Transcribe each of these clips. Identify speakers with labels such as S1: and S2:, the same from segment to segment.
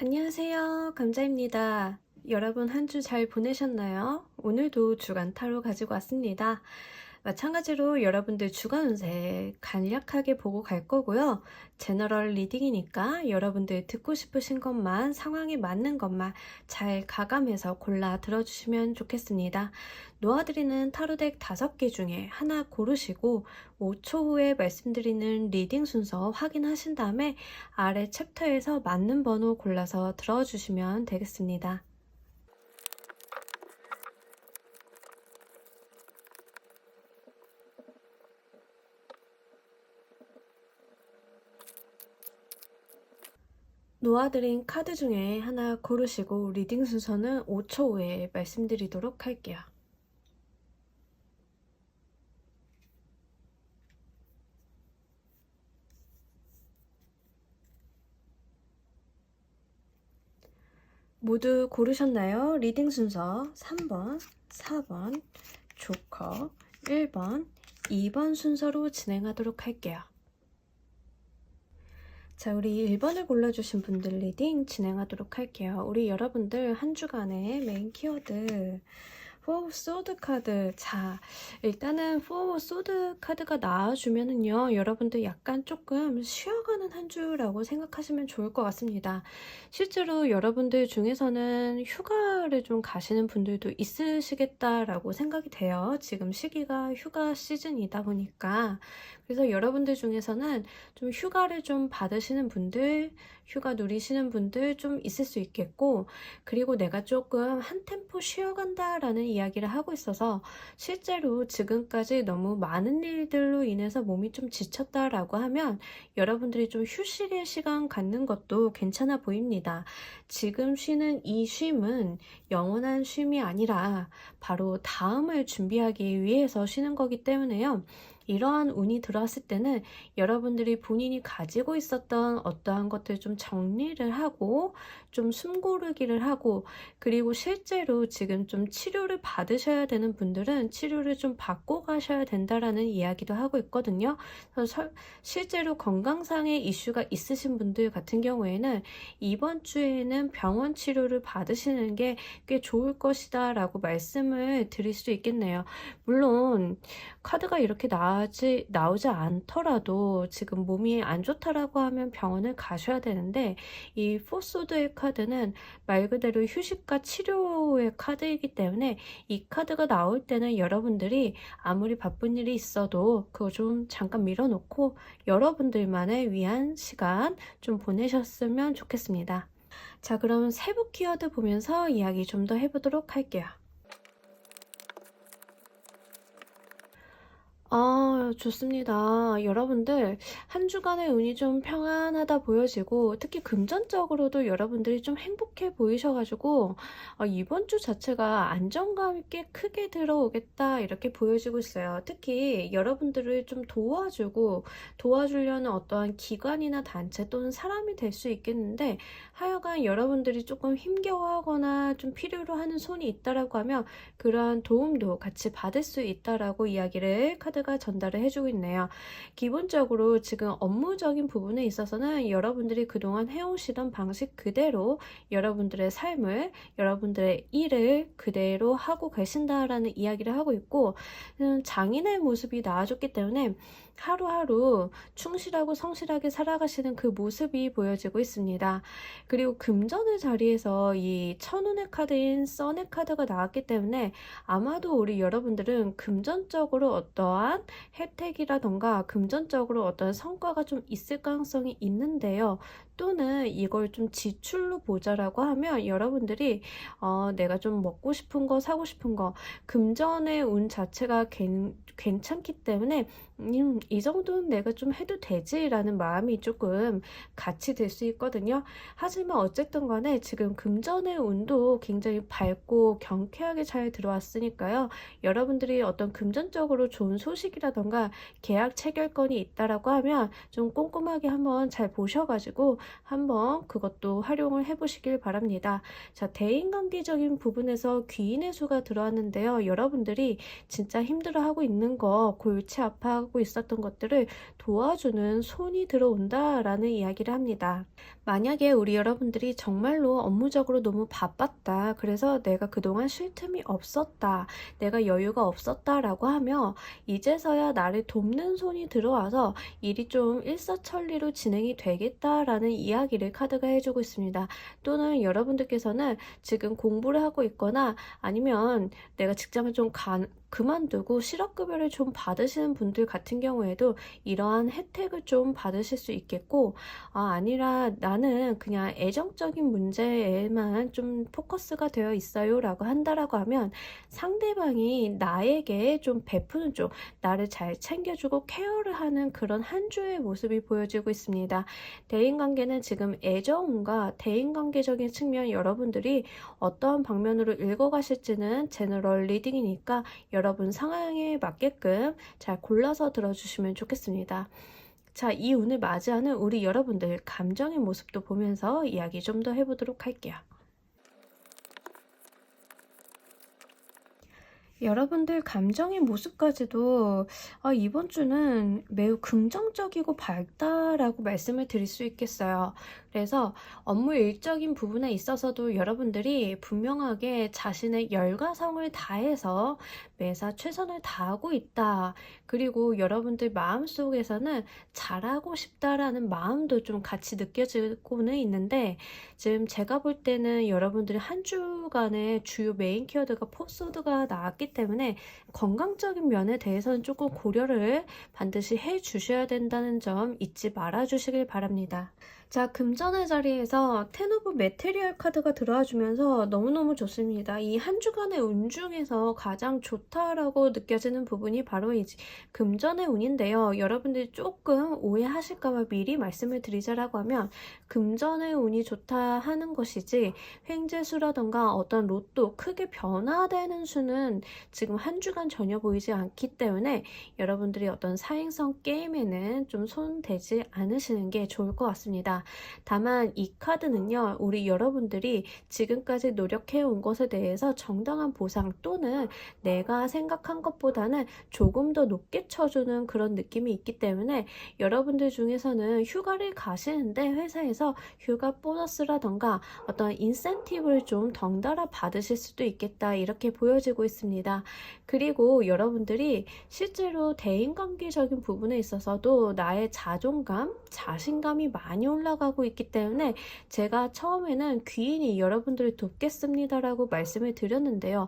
S1: 안녕하세요. 감자입니다. 여러분 한 주 잘 보내셨나요? 오늘도 주간 타로 가지고 왔습니다. 마찬가지로 여러분들 주간 운세 간략하게 보고 갈 거고요. 제너럴 리딩이니까 여러분들 듣고 싶으신 것만 상황에 맞는 것만 잘 가감해서 골라 들어주시면 좋겠습니다. 놓아드리는 타로덱 5개 중에 하나 고르시고 5초 후에 말씀드리는 리딩 순서 확인하신 다음에 아래 챕터에서 맞는 번호 골라서 들어주시면 되겠습니다. 놓아드린 카드 중에 하나 고르시고 리딩 순서는 5초 후에 말씀드리도록 할게요. 모두 고르셨나요? 리딩 순서 3번, 4번, 조커, 1번, 2번 순서로 진행하도록 할게요. 자, 우리 1번을 골라주신 분들 리딩 진행하도록 할게요. 우리 여러분들 한 주간의 메인 키워드 포 소드 카드. 자, 일단은 포 소드 카드가 나와주면은요, 여러분들 약간 조금 쉬어가는 한 주라고 생각하시면 좋을 것 같습니다. 실제로 여러분들 중에서는 휴가를 좀 가시는 분들도 있으시겠다라고 생각이 돼요. 지금 시기가 휴가 시즌이다 보니까. 그래서 여러분들 중에서는 좀 휴가를 좀 받으시는 분들, 휴가 누리시는 분들 좀 있을 수 있겠고, 그리고 내가 조금 한 템포 쉬어간다라는 이야기를 하고 있어서 실제로 지금까지 너무 많은 일들로 인해서 몸이 좀 지쳤다라고 하면 여러분들이 좀 휴식의 시간 갖는 것도 괜찮아 보입니다. 지금 쉬는 이 쉼은 영원한 쉼이 아니라 바로 다음을 준비하기 위해서 쉬는 거기 때문에요. 이러한 운이 들어왔을 때는 여러분들이 본인이 가지고 있었던 어떠한 것들 좀 정리를 하고 좀 숨고르기를 하고, 그리고 실제로 지금 좀 치료를 받으셔야 되는 분들은 치료를 좀 받고 가셔야 된다라는 이야기도 하고 있거든요. 그래서 실제로 건강상의 이슈가 있으신 분들 같은 경우에는 이번 주에는 병원 치료를 받으시는 게 꽤 좋을 것이다 라고 말씀을 드릴 수 있겠네요. 물론 카드가 이렇게 나오지 않더라도 지금 몸이 안 좋다라고 하면 병원을 가셔야 되는데, 이 포소드의 카드는 말 그대로 휴식과 치료의 카드이기 때문에 이 카드가 나올 때는 여러분들이 아무리 바쁜 일이 있어도 그거 좀 잠깐 밀어놓고 여러분들만을 위한 시간 좀 보내셨으면 좋겠습니다. 자, 그럼 세부 키워드 보면서 이야기 좀 더 해보도록 할게요. 좋습니다. 여러분들 한 주간의 운이 좀 평안하다 보여지고, 특히 금전적으로도 여러분들이 좀 행복해 보이셔가지고 이번 주 자체가 안정감이 꽤 크게 들어오겠다 이렇게 보여지고 있어요. 특히 여러분들을 좀 도와주려는 어떠한 기관이나 단체 또는 사람이 될 수 있겠는데, 하여간 여러분들이 조금 힘겨워하거나 좀 필요로 하는 손이 있다라고 하면 그러한 도움도 같이 받을 수 있다라고 이야기를 카드가 전달을 해주고 있네요. 기본적으로 지금 업무적인 부분에 있어서는 여러분들이 그동안 해오시던 방식 그대로 여러분들의 삶을, 여러분들의 일을 그대로 하고 계신다라는 이야기를 하고 있고, 장인의 모습이 나와줬기 때문에 하루하루 충실하고 성실하게 살아가시는 그 모습이 보여지고 있습니다. 그리고 금전의 자리에서 이 천운의 카드인 선의 카드가 나왔기 때문에 아마도 우리 여러분들은 금전적으로 어떠한 혜택이라던가 금전적으로 어떤 성과가 좀 있을 가능성이 있는데요. 또는 이걸 좀 지출로 보자라고 하면 여러분들이 내가 좀 먹고 싶은 거, 사고 싶은 거, 금전의 운 자체가 괜찮기 때문에 이 정도는 내가 좀 해도 되지라는 마음이 조금 같이 들 수 있거든요. 하지만 어쨌든 간에 지금 금전의 운도 굉장히 밝고 경쾌하게 잘 들어왔으니까요. 여러분들이 어떤 금전적으로 좋은 소식이라던가 계약 체결건이 있다라고 하면 좀 꼼꼼하게 한번 잘 보셔가지고 한번 그것도 활용을 해보시길 바랍니다. 자, 대인관계적인 부분에서 귀인의 수가 들어왔는데요. 여러분들이 진짜 힘들어하고 있는 거, 골치 아파하고 있었던 것들을 도와주는 손이 들어온다라는 이야기를 합니다. 만약에 우리 여러분들이 정말로 업무적으로 너무 바빴다. 그래서 내가 그동안 쉴 틈이 없었다. 내가 여유가 없었다라고 하며 이제서야 나를 돕는 손이 들어와서 일이 좀 일사천리로 진행이 되겠다라는 이야기를 카드가 해주고 있습니다. 또는 여러분들께서는 지금 공부를 하고 있거나 아니면 내가 직장을 좀 그만두고 실업급여를 좀 받으시는 분들 같은 경우에도 이러한 혜택을 좀 받으실 수 있겠고, 아니라 나는 그냥 애정적인 문제에만 좀 포커스가 되어 있어요 라고 한다라고 하면 상대방이 나에게 좀 베푸는 쪽, 나를 잘 챙겨주고 케어를 하는 그런 한 주의 모습이 보여지고 있습니다. 대인관계는 지금 애정과 대인관계적인 측면 여러분들이 어떠한 방면으로 읽어가실지는 제너럴 리딩이니까 여러분 상황에 맞게끔 잘 골라서 들어주시면 좋겠습니다. 자, 이 운을 맞이하는 우리 여러분들 감정의 모습도 보면서 이야기 좀 더 해보도록 할게요. 여러분들 감정의 모습까지도 이번 주는 매우 긍정적이고 밝다라고 말씀을 드릴 수 있겠어요. 그래서 업무 일적인 부분에 있어서도 여러분들이 분명하게 자신의 열과성을 다해서 매사 최선을 다하고 있다. 그리고 여러분들 마음속에서는 잘하고 싶다라는 마음도 좀 같이 느껴지고는 있는데, 지금 제가 볼 때는 여러분들이 한 주간의 주요 메인 키워드가 포스워드가 나왔기 때문에 건강적인 면에 대해서는 조금 고려를 반드시 해 주셔야 된다는 점 잊지 말아 주시길 바랍니다. 자, 금전의 자리에서 텐 오브 메테리얼 카드가 들어와 주면서 너무너무 좋습니다. 이 한 주간의 운 중에서 가장 좋다라고 느껴지는 부분이 바로 이 금전의 운인데요. 여러분들이 조금 오해하실까봐 미리 말씀을 드리자라고 하면 금전의 운이 좋다 하는 것이지 횡재수라던가 어떤 로또 크게 변화되는 수는 지금 한 주간 전혀 보이지 않기 때문에 여러분들이 어떤 사행성 게임에는 좀 손대지 않으시는 게 좋을 것 같습니다. 다만 이 카드는요, 우리 여러분들이 지금까지 노력해온 것에 대해서 정당한 보상 또는 내가 생각한 것보다는 조금 더 높게 쳐주는 그런 느낌이 있기 때문에 여러분들 중에서는 휴가를 가시는데 회사에서 휴가 보너스라던가 어떤 인센티브를 좀 덩달아 받으실 수도 있겠다, 이렇게 보여지고 있습니다. 그리고 여러분들이 실제로 대인관계적인 부분에 있어서도 나의 자존감, 자신감이 많이 올라가고 있기 때문에 제가 처음에는 귀인이 여러분들을 돕겠습니다라고 말씀을 드렸는데요.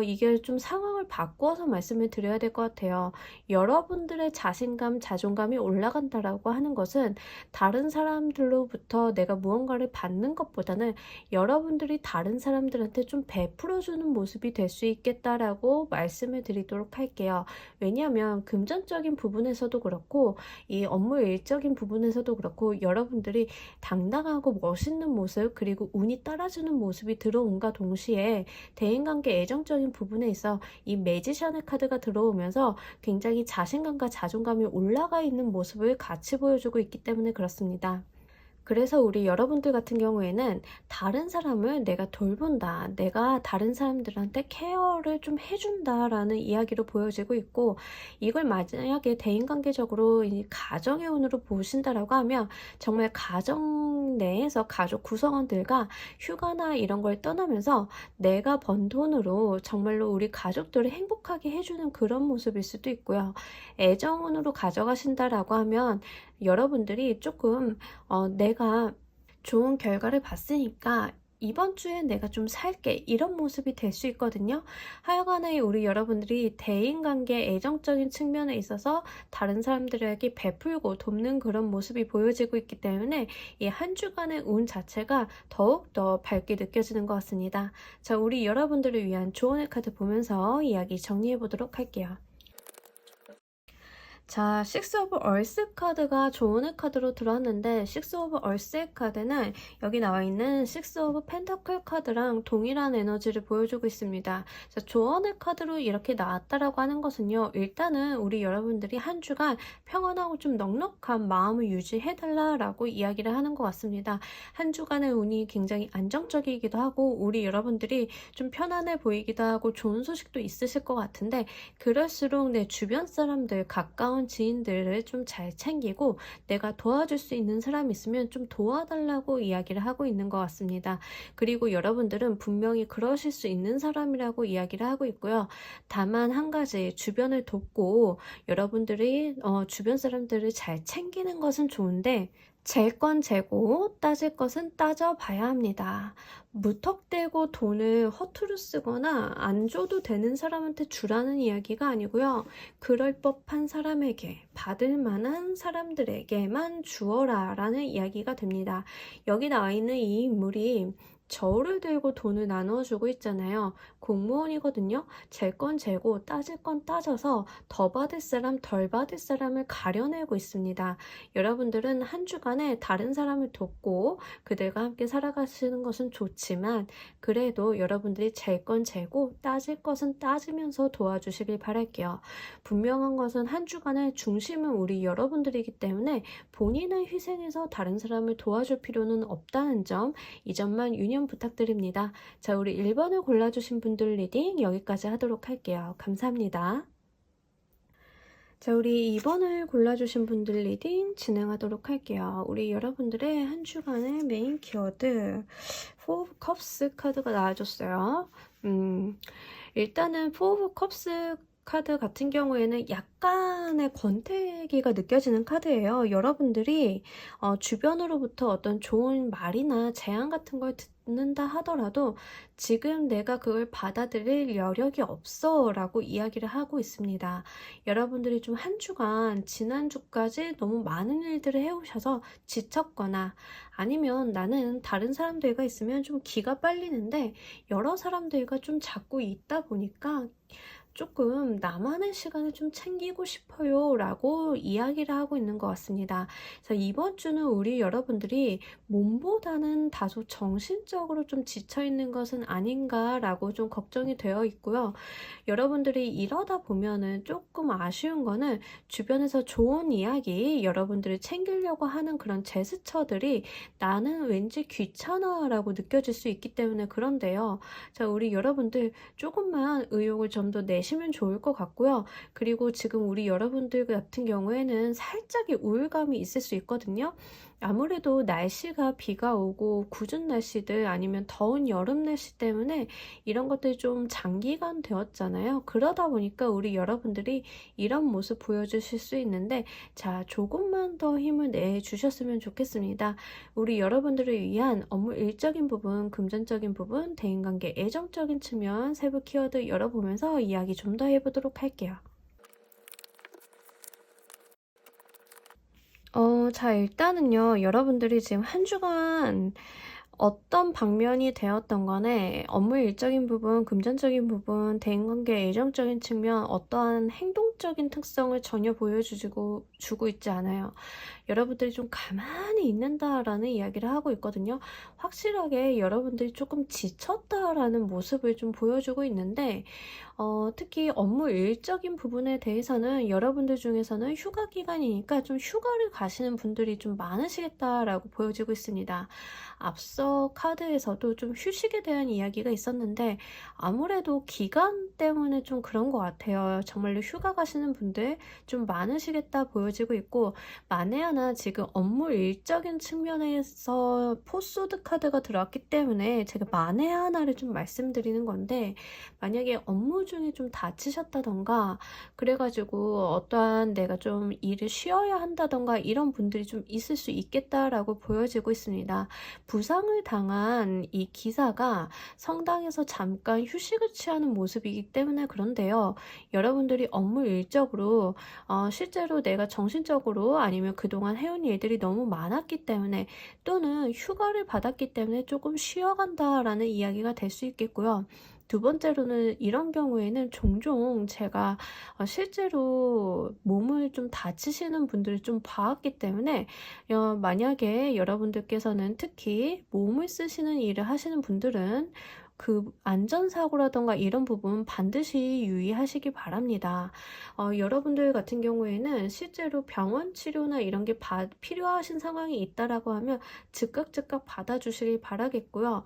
S1: 이게 좀 상황을 바꾸어서 말씀을 드려야 될 것 같아요. 여러분들의 자신감, 자존감이 올라간다라고 하는 것은 다른 사람들로부터 내가 무언가를 받는 것보다는 여러분들이 다른 사람들한테 좀 베풀어주는 모습이 될 수 있겠다라고 말씀을 드리도록 할게요. 왜냐하면 금전적인 부분에서도 그렇고 이 업무 일적인 부분에서도 그렇고 여러분들이 당당하고 멋있는 모습, 그리고 운이 따라주는 모습이 들어온과 동시에 대인관계 애정적인 부분에 있어 이 매지션의 카드가 들어오면서 굉장히 자신감과 자존감이 올라가 있는 모습을 같이 보여주고 있기 때문에 그렇습니다. 그래서 우리 여러분들 같은 경우에는 다른 사람을 내가 돌본다, 내가 다른 사람들한테 케어를 좀 해준다라는 이야기로 보여지고 있고, 이걸 만약에 대인관계적으로 이 가정의 운으로 보신다라고 하면 정말 가정 내에서 가족 구성원들과 휴가나 이런 걸 떠나면서 내가 번 돈으로 정말로 우리 가족들을 행복하게 해주는 그런 모습일 수도 있고요. 애정운으로 가져가신다라고 하면 여러분들이 조금 내가 좋은 결과를 봤으니까 이번 주에 내가 좀 살게, 이런 모습이 될 수 있거든요. 하여간에 우리 여러분들이 대인관계 애정적인 측면에 있어서 다른 사람들에게 베풀고 돕는 그런 모습이 보여지고 있기 때문에 이 한 주간의 운 자체가 더욱더 밝게 느껴지는 것 같습니다. 자, 우리 여러분들을 위한 조언의 카드 보면서 이야기 정리해 보도록 할게요. 자, 식스 오브 얼스 카드가 조언의 카드로 들어왔는데 식스 오브 얼스의 카드는 여기 나와 있는 식스 오브 펜타클 카드랑 동일한 에너지를 보여주고 있습니다. 자, 조언의 카드로 이렇게 나왔다라고 하는 것은요. 일단은 우리 여러분들이 한 주간 평온하고 좀 넉넉한 마음을 유지해달라라고 이야기를 하는 것 같습니다. 한 주간의 운이 굉장히 안정적이기도 하고 우리 여러분들이 좀 편안해 보이기도 하고 좋은 소식도 있으실 것 같은데 그럴수록 내 주변 사람들, 가까운 지인들을 좀 잘 챙기고 내가 도와줄 수 있는 사람이 있으면 좀 도와달라고 이야기를 하고 있는 것 같습니다. 그리고 여러분들은 분명히 그러실 수 있는 사람이라고 이야기를 하고 있고요. 다만 한 가지 주변을 돕고 여러분들이 주변 사람들을 잘 챙기는 것은 좋은데 잴 건 재고 따질 것은 따져봐야 합니다. 무턱대고 돈을 허투루 쓰거나 안 줘도 되는 사람한테 주라는 이야기가 아니고요. 그럴 법한 사람에게, 받을 만한 사람들에게만 주어라 라는 이야기가 됩니다. 여기 나와 있는 이 인물이 저울을 들고 돈을 나누어 주고 있잖아요. 공무원이거든요. 잴 건 재고 따질 건 따져서 더 받을 사람 덜 받을 사람을 가려내고 있습니다. 여러분들은 한 주간에 다른 사람을 돕고 그들과 함께 살아가시는 것은 좋지만 그래도 여러분들이 잴 건 재고 따질 것은 따지면서 도와주시길 바랄게요. 분명한 것은 한 주간의 중심은 우리 여러분들이기 때문에 본인을 희생해서 다른 사람을 도와줄 필요는 없다는 점, 이 점만 유념 부탁드립니다. 자, 우리 1번을 골라주신 분들 리딩 여기까지 하도록 할게요. 감사합니다. 자, 우리 2번을 골라주신 분들 리딩 진행하도록 할게요. 우리 여러분들의 한 주간의 메인 키워드 4 of Cups 카드가 나와줬어요. 일단은 4 of Cups 카드 같은 경우에는 약간의 권태기가 느껴지는 카드예요. 여러분들이 주변으로부터 어떤 좋은 말이나 제안 같은 걸 듣는다 하더라도 지금 내가 그걸 받아들일 여력이 없어 라고 이야기를 하고 있습니다. 여러분들이 좀 한 주간 지난주까지 너무 많은 일들을 해오셔서 지쳤거나 아니면 나는 다른 사람들과 있으면 좀 기가 빨리는데 여러 사람들과 좀 자꾸 있다 보니까 조금 나만의 시간을 좀 챙기고 싶어요 라고 이야기를 하고 있는 것 같습니다. 그래서 이번 주는 우리 여러분들이 몸보다는 다소 정신적으로 좀 지쳐있는 것은 아닌가 라고 좀 걱정이 되어 있고요. 여러분들이 이러다 보면은 조금 아쉬운 거는 주변에서 좋은 이야기 여러분들이 챙기려고 하는 그런 제스처들이 나는 왠지 귀찮아 라고 느껴질 수 있기 때문에 그런데요. 자, 우리 여러분들 조금만 의욕을 좀 더 내시면 좋을 것 같고요. 그리고 지금 우리 여러분들 같은 경우에는 살짝의 우울감이 있을 수 있거든요. 아무래도 날씨가 비가 오고 궂은 날씨들 아니면 더운 여름 날씨 때문에 이런 것들이 좀 장기간 되었잖아요. 그러다 보니까 우리 여러분들이 이런 모습 보여주실 수 있는데 자, 조금만 더 힘을 내주셨으면 좋겠습니다. 우리 여러분들을 위한 업무 일적인 부분, 금전적인 부분, 대인관계, 애정적인 측면 세부 키워드 열어보면서 이야기 좀 더 해보도록 할게요. 자, 일단은요, 여러분들이 지금 한 주간 어떤 방면이 되었던 간에 업무 일적인 부분, 금전적인 부분, 대인관계, 애정적인 측면 어떠한 행동적인 특성을 전혀 주고 있지 않아요. 여러분들이 좀 가만히 있는다라는 이야기를 하고 있거든요. 확실하게 여러분들이 조금 지쳤다라는 모습을 좀 보여주고 있는데 특히 업무 일적인 부분에 대해서는 여러분들 중에서는 휴가 기간이니까 좀 휴가를 가시는 분들이 좀 많으시겠다라고 보여지고 있습니다. 앞서 카드에서도 좀 휴식에 대한 이야기가 있었는데 아무래도 기간 때문에 좀 그런 것 같아요. 정말로 휴가 가시는 분들 좀 많으시겠다 보여지고 있고 만에 하나 지금 업무 일적인 측면에서 포소드 카드가 들어왔기 때문에 제가 만에 하나를 좀 말씀드리는 건데 만약에 업무 중에 좀 다치셨다던가 그래가지고 어떠한 내가 좀 일을 쉬어야 한다던가 이런 분들이 좀 있을 수 있겠다라고 보여지고 있습니다. 부상을 당한 이 기사가 성당에서 잠깐 휴식을 취하는 모습이기 때문에 그런데요. 여러분들이 업무 일적으로 실제로 내가 정신적으로 아니면 그동안 해온 일들이 너무 많았기 때문에 또는 휴가를 받았기 때문에 조금 쉬어간다라는 이야기가 될 수 있겠고요. 두 번째로는 이런 경우에는 종종 제가 실제로 몸을 좀 다치시는 분들을 좀 봐왔기 때문에 만약에 여러분들께서는 특히 몸을 쓰시는 일을 하시는 분들은 그 안전사고라던가 이런 부분 반드시 유의하시기 바랍니다. 여러분들 같은 경우에는 실제로 병원 치료나 이런 게 필요하신 상황이 있다라고 하면 즉각 받아주시길 바라겠고요.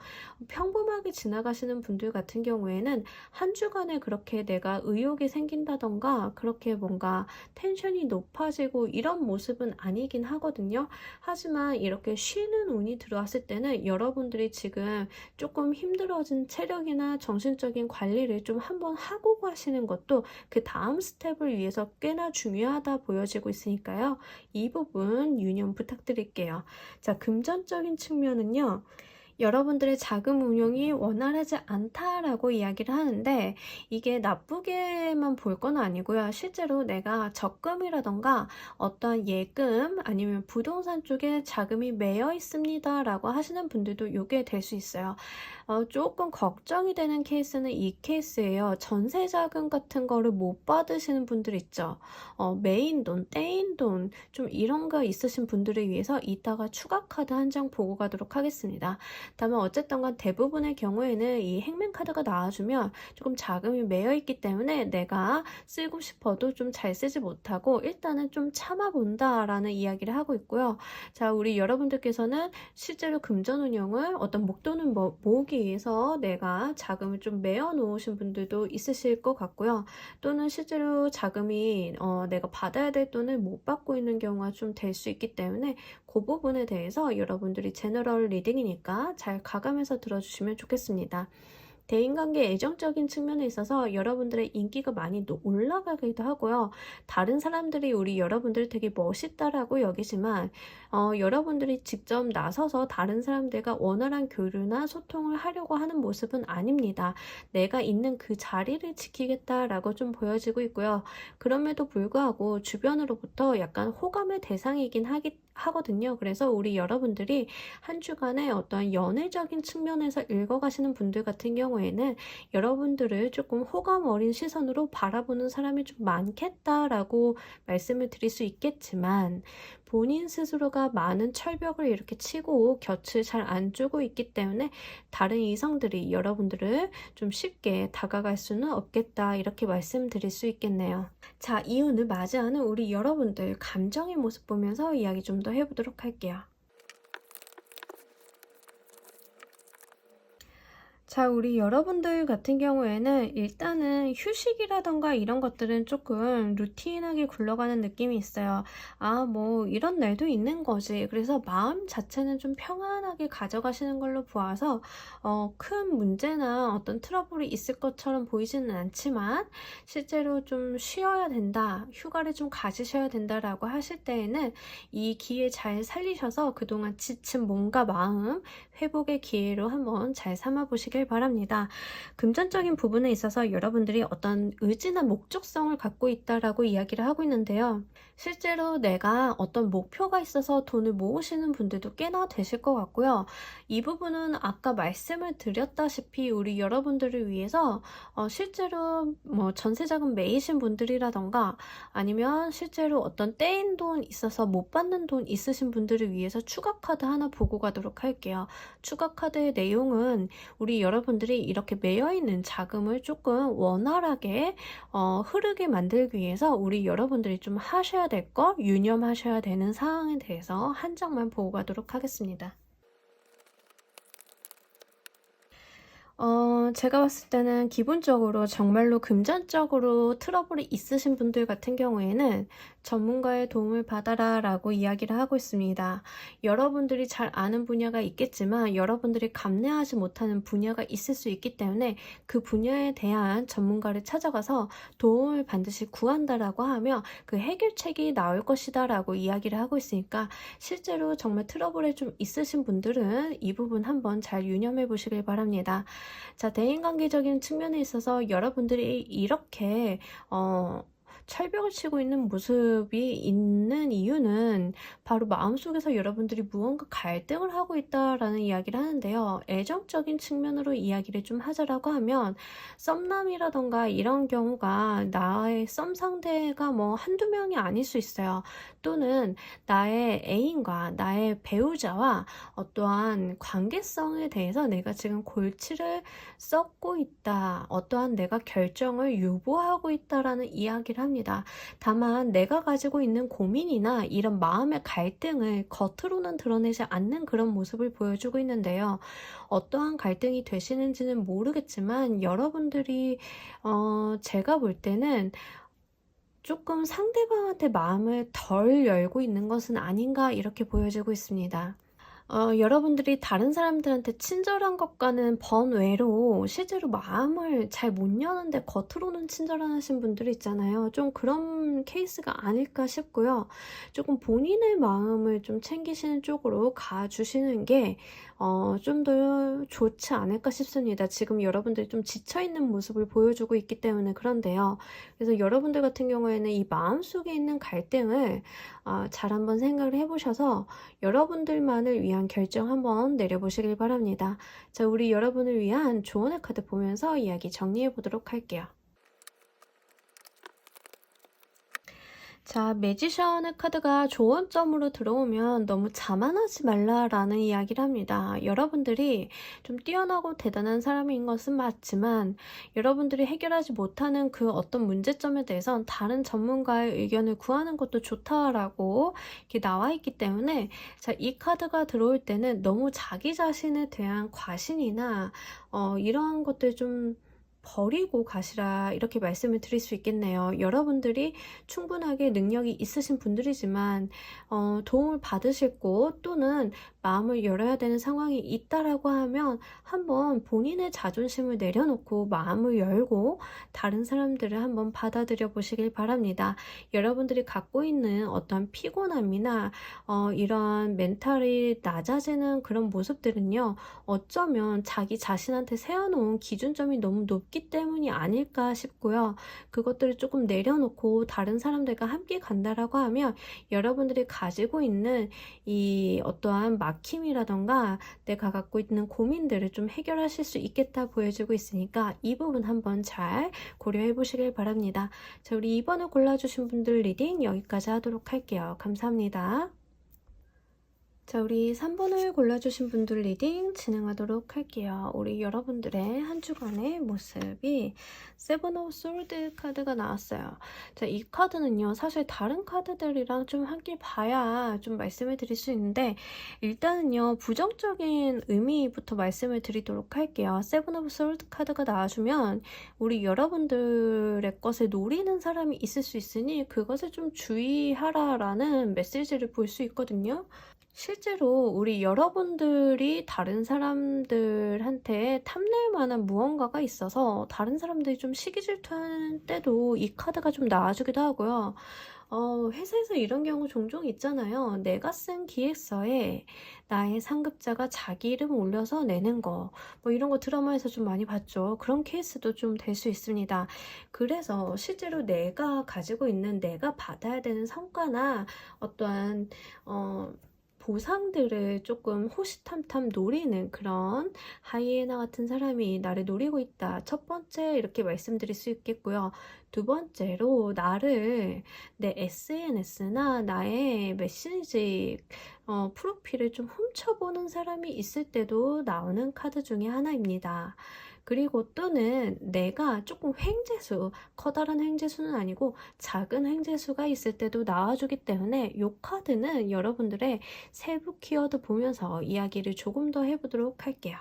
S1: 평범하게 지나가시는 분들 같은 경우에는 한 주간에 그렇게 내가 의욕이 생긴다던가 그렇게 뭔가 텐션이 높아지고 이런 모습은 아니긴 하거든요. 하지만 이렇게 쉬는 운이 들어왔을 때는 여러분들이 지금 조금 힘들어진 체력이나 정신적인 관리를 좀 한번 하고 가시는 것도 그 다음 스텝을 위해서 꽤나 중요하다 보여지고 있으니까요. 이 부분 유념 부탁드릴게요. 자, 금전적인 측면은요. 여러분들의 자금 운용이 원활하지 않다라고 이야기를 하는데 이게 나쁘게만 볼 건 아니고요. 실제로 내가 적금이라던가 어떤 예금 아니면 부동산 쪽에 자금이 매여 있습니다 라고 하시는 분들도 이게 될 수 있어요. 조금 걱정이 되는 케이스는 이 케이스예요. 전세 자금 같은 거를 못 받으시는 분들 있죠. 메인 돈, 떼인 돈 좀 이런 거 있으신 분들을 위해서 이따가 추가 카드 한 장 보고 가도록 하겠습니다. 다만 어쨌든 간 대부분의 경우에는 이 행맨카드가 나와주면 조금 자금이 매여있기 때문에 내가 쓰고 싶어도 좀 잘 쓰지 못하고 일단은 좀 참아본다 라는 이야기를 하고 있고요. 자, 우리 여러분들께서는 실제로 금전운용을 어떤 목돈을 모으기 위해서 내가 자금을 좀 매어 놓으신 분들도 있으실 것 같고요. 또는 실제로 자금이 내가 받아야 될 돈을 못 받고 있는 경우가 좀 될 수 있기 때문에 그 부분에 대해서 여러분들이 제너럴 리딩이니까 잘 가감해서 들어주시면 좋겠습니다. 대인관계 애정적인 측면에 있어서 여러분들의 인기가 많이 올라가기도 하고요. 다른 사람들이 우리 여러분들 되게 멋있다라고 여기지만 여러분들이 직접 나서서 다른 사람들과 원활한 교류나 소통을 하려고 하는 모습은 아닙니다. 내가 있는 그 자리를 지키겠다라고 좀 보여지고 있고요. 그럼에도 불구하고 주변으로부터 약간 호감의 대상이긴 하거든요. 그래서 우리 여러분들이 한 주간의 어떤 연애적인 측면에서 읽어가시는 분들 같은 경우에는 여러분들을 조금 호감 어린 시선으로 바라보는 사람이 좀 많겠다라고 말씀을 드릴 수 있겠지만 본인 스스로가 많은 철벽을 이렇게 치고 곁을 잘 안 주고 있기 때문에 다른 이성들이 여러분들을 좀 쉽게 다가갈 수는 없겠다 이렇게 말씀드릴 수 있겠네요. 자, 이혼을 맞이하는 우리 여러분들 감정의 모습 보면서 이야기 좀 더 해보도록 할게요. 자, 우리 여러분들 같은 경우에는 일단은 휴식이라던가 이런 것들은 조금 루틴하게 굴러가는 느낌이 있어요. 뭐 이런 날도 있는 거지. 그래서 마음 자체는 좀 평안하게 가져가시는 걸로 보아서 큰 문제나 어떤 트러블이 있을 것처럼 보이지는 않지만 실제로 좀 쉬어야 된다, 휴가를 좀 가지셔야 된다라고 하실 때에는 이 기회 잘 살리셔서 그동안 지친 몸과 마음 회복의 기회로 한번 잘 삼아보시길 바랍니다. 금전적인 부분에 있어서 여러분들이 어떤 의지나 목적성을 갖고 있다라고 이야기를 하고 있는데요. 실제로 내가 어떤 목표가 있어서 돈을 모으시는 분들도 꽤나 되실 것 같고요. 이 부분은 아까 말씀을 드렸다시피 우리 여러분들을 위해서 실제로 뭐 전세자금 매이신 분들이라던가 아니면 실제로 어떤 떼인 돈 있어서 못 받는 돈 있으신 분들을 위해서 추가 카드 하나 보고 가도록 할게요. 추가 카드의 내용은 우리 여러분들이 이렇게 매여있는 자금을 조금 원활하게 흐르게 만들기 위해서 우리 여러분들이 좀 하셔야 될 거, 유념하셔야 되는 사항에 대해서 한 장만 보고 가도록 하겠습니다. 제가 봤을 때는 기본적으로 정말로 금전적으로 트러블이 있으신 분들 같은 경우에는 전문가의 도움을 받아라 라고 이야기를 하고 있습니다. 여러분들이 잘 아는 분야가 있겠지만 여러분들이 감내하지 못하는 분야가 있을 수 있기 때문에 그 분야에 대한 전문가를 찾아가서 도움을 반드시 구한다라고 하며 그 해결책이 나올 것이다 라고 이야기를 하고 있으니까 실제로 정말 트러블에 좀 있으신 분들은 이 부분 한번 잘 유념해 보시길 바랍니다. 자, 대인관계적인 측면에 있어서 여러분들이 이렇게 철벽을 치고 있는 모습이 있는 이유는 바로 마음속에서 여러분들이 무언가 갈등을 하고 있다라는 이야기를 하는데요. 애정적인 측면으로 이야기를 좀 하자라고 하면 썸남이라던가 이런 경우가 나의 썸 상대가 뭐 한두 명이 아닐 수 있어요. 또는 나의 애인과 나의 배우자와 어떠한 관계성에 대해서 내가 지금 골치를 썩고 있다. 어떠한 내가 결정을 유보하고 있다라는 이야기를 합니다. 다만 내가 가지고 있는 고민이나 이런 마음의 갈등을 겉으로는 드러내지 않는 그런 모습을 보여주고 있는데요. 어떠한 갈등이 되시는지는 모르겠지만 여러분들이 제가 볼 때는 조금 상대방한테 마음을 덜 열고 있는 것은 아닌가 이렇게 보여지고 있습니다. 여러분들이 다른 사람들한테 친절한 것과는 번외로 실제로 마음을 잘 못 여는데 겉으로는 친절하신 분들이 있잖아요. 좀 그런 케이스가 아닐까 싶고요. 조금 본인의 마음을 좀 챙기시는 쪽으로 가주시는 게 좀 더 좋지 않을까 싶습니다. 지금 여러분들이 좀 지쳐있는 모습을 보여주고 있기 때문에 그런데요. 그래서 여러분들 같은 경우에는 이 마음속에 있는 갈등을 잘 한번 생각을 해보셔서 여러분들만을 위한 결정 한번 내려보시길 바랍니다. 자, 우리 여러분을 위한 조언의 카드 보면서 이야기 정리해 보도록 할게요. 자, 매지션의 카드가 조언점으로 들어오면 너무 자만하지 말라라는 이야기를 합니다. 여러분들이 좀 뛰어나고 대단한 사람인 것은 맞지만 여러분들이 해결하지 못하는 그 어떤 문제점에 대해선 다른 전문가의 의견을 구하는 것도 좋다라고 이렇게 나와 있기 때문에 자, 이 카드가 들어올 때는 너무 자기 자신에 대한 과신이나 이러한 것들 좀 버리고 가시라 이렇게 말씀을 드릴 수 있겠네요. 여러분들이 충분하게 능력이 있으신 분들이지만 도움을 받으실 곳 또는 마음을 열어야 되는 상황이 있다라고 하면 한번 본인의 자존심을 내려놓고 마음을 열고 다른 사람들을 한번 받아들여 보시길 바랍니다. 여러분들이 갖고 있는 어떤 피곤함이나 이런 멘탈이 낮아지는 그런 모습들은요. 어쩌면 자기 자신한테 세워놓은 기준점이 너무 높기 때문이 아닐까 싶고요. 그것들을 조금 내려놓고 다른 사람들과 함께 간다라고 하면 여러분들이 가지고 있는 이 어떠한 막힘이라던가 내가 갖고 있는 고민들을 좀 해결하실 수 있겠다 보여지고 있으니까 이 부분 한번 잘 고려해 보시길 바랍니다. 자, 우리 2번을 골라주신 분들 리딩 여기까지 하도록 할게요. 감사합니다. 자, 우리 3번을 골라주신 분들 리딩 진행하도록 할게요. 우리 여러분들의 한 주간의 모습이 세븐 오브 솔드 카드가 나왔어요. 자, 이 카드는요, 사실 다른 카드들이랑 좀 함께 봐야 좀 말씀을 드릴 수 있는데, 일단은요, 부정적인 의미부터 말씀을 드리도록 할게요. 세븐 오브 솔드 카드가 나와주면, 우리 여러분들의 것을 노리는 사람이 있을 수 있으니, 그것을 좀 주의하라라는 메시지를 볼 수 있거든요. 실제로 우리 여러분들이 다른 사람들한테 탐낼 만한 무언가가 있어서 다른 사람들이 좀 시기 질투하는 때도 이 카드가 좀 나와주기도 하고요. 회사에서 이런 경우 종종 있잖아요. 내가 쓴 기획서에 나의 상급자가 자기 이름 올려서 내는 거, 뭐 이런 거 드라마에서 좀 많이 봤죠. 그런 케이스도 좀 될 수 있습니다. 그래서 실제로 내가 가지고 있는 내가 받아야 되는 성과나 어떠한 보상들을 조금 호시탐탐 노리는 그런 하이에나 같은 사람이 나를 노리고 있다. 첫 번째 이렇게 말씀드릴 수 있겠고요. 두 번째로 나를 내 SNS나 나의 메시지 프로필을 좀 훔쳐보는 사람이 있을 때도 나오는 카드 중에 하나입니다. 그리고 또는 내가 조금 횡재수, 커다란 횡재수는 아니고 작은 횡재수가 있을 때도 나와주기 때문에 이 카드는 여러분들의 세부 키워드 보면서 이야기를 조금 더 해보도록 할게요.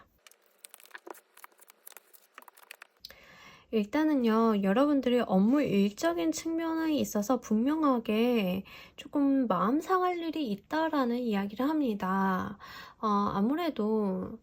S1: 일단은요, 여러분들이 업무 일적인 측면에 있어서 분명하게 조금 마음 상할 일이 있다라는 이야기를 합니다. 아무래도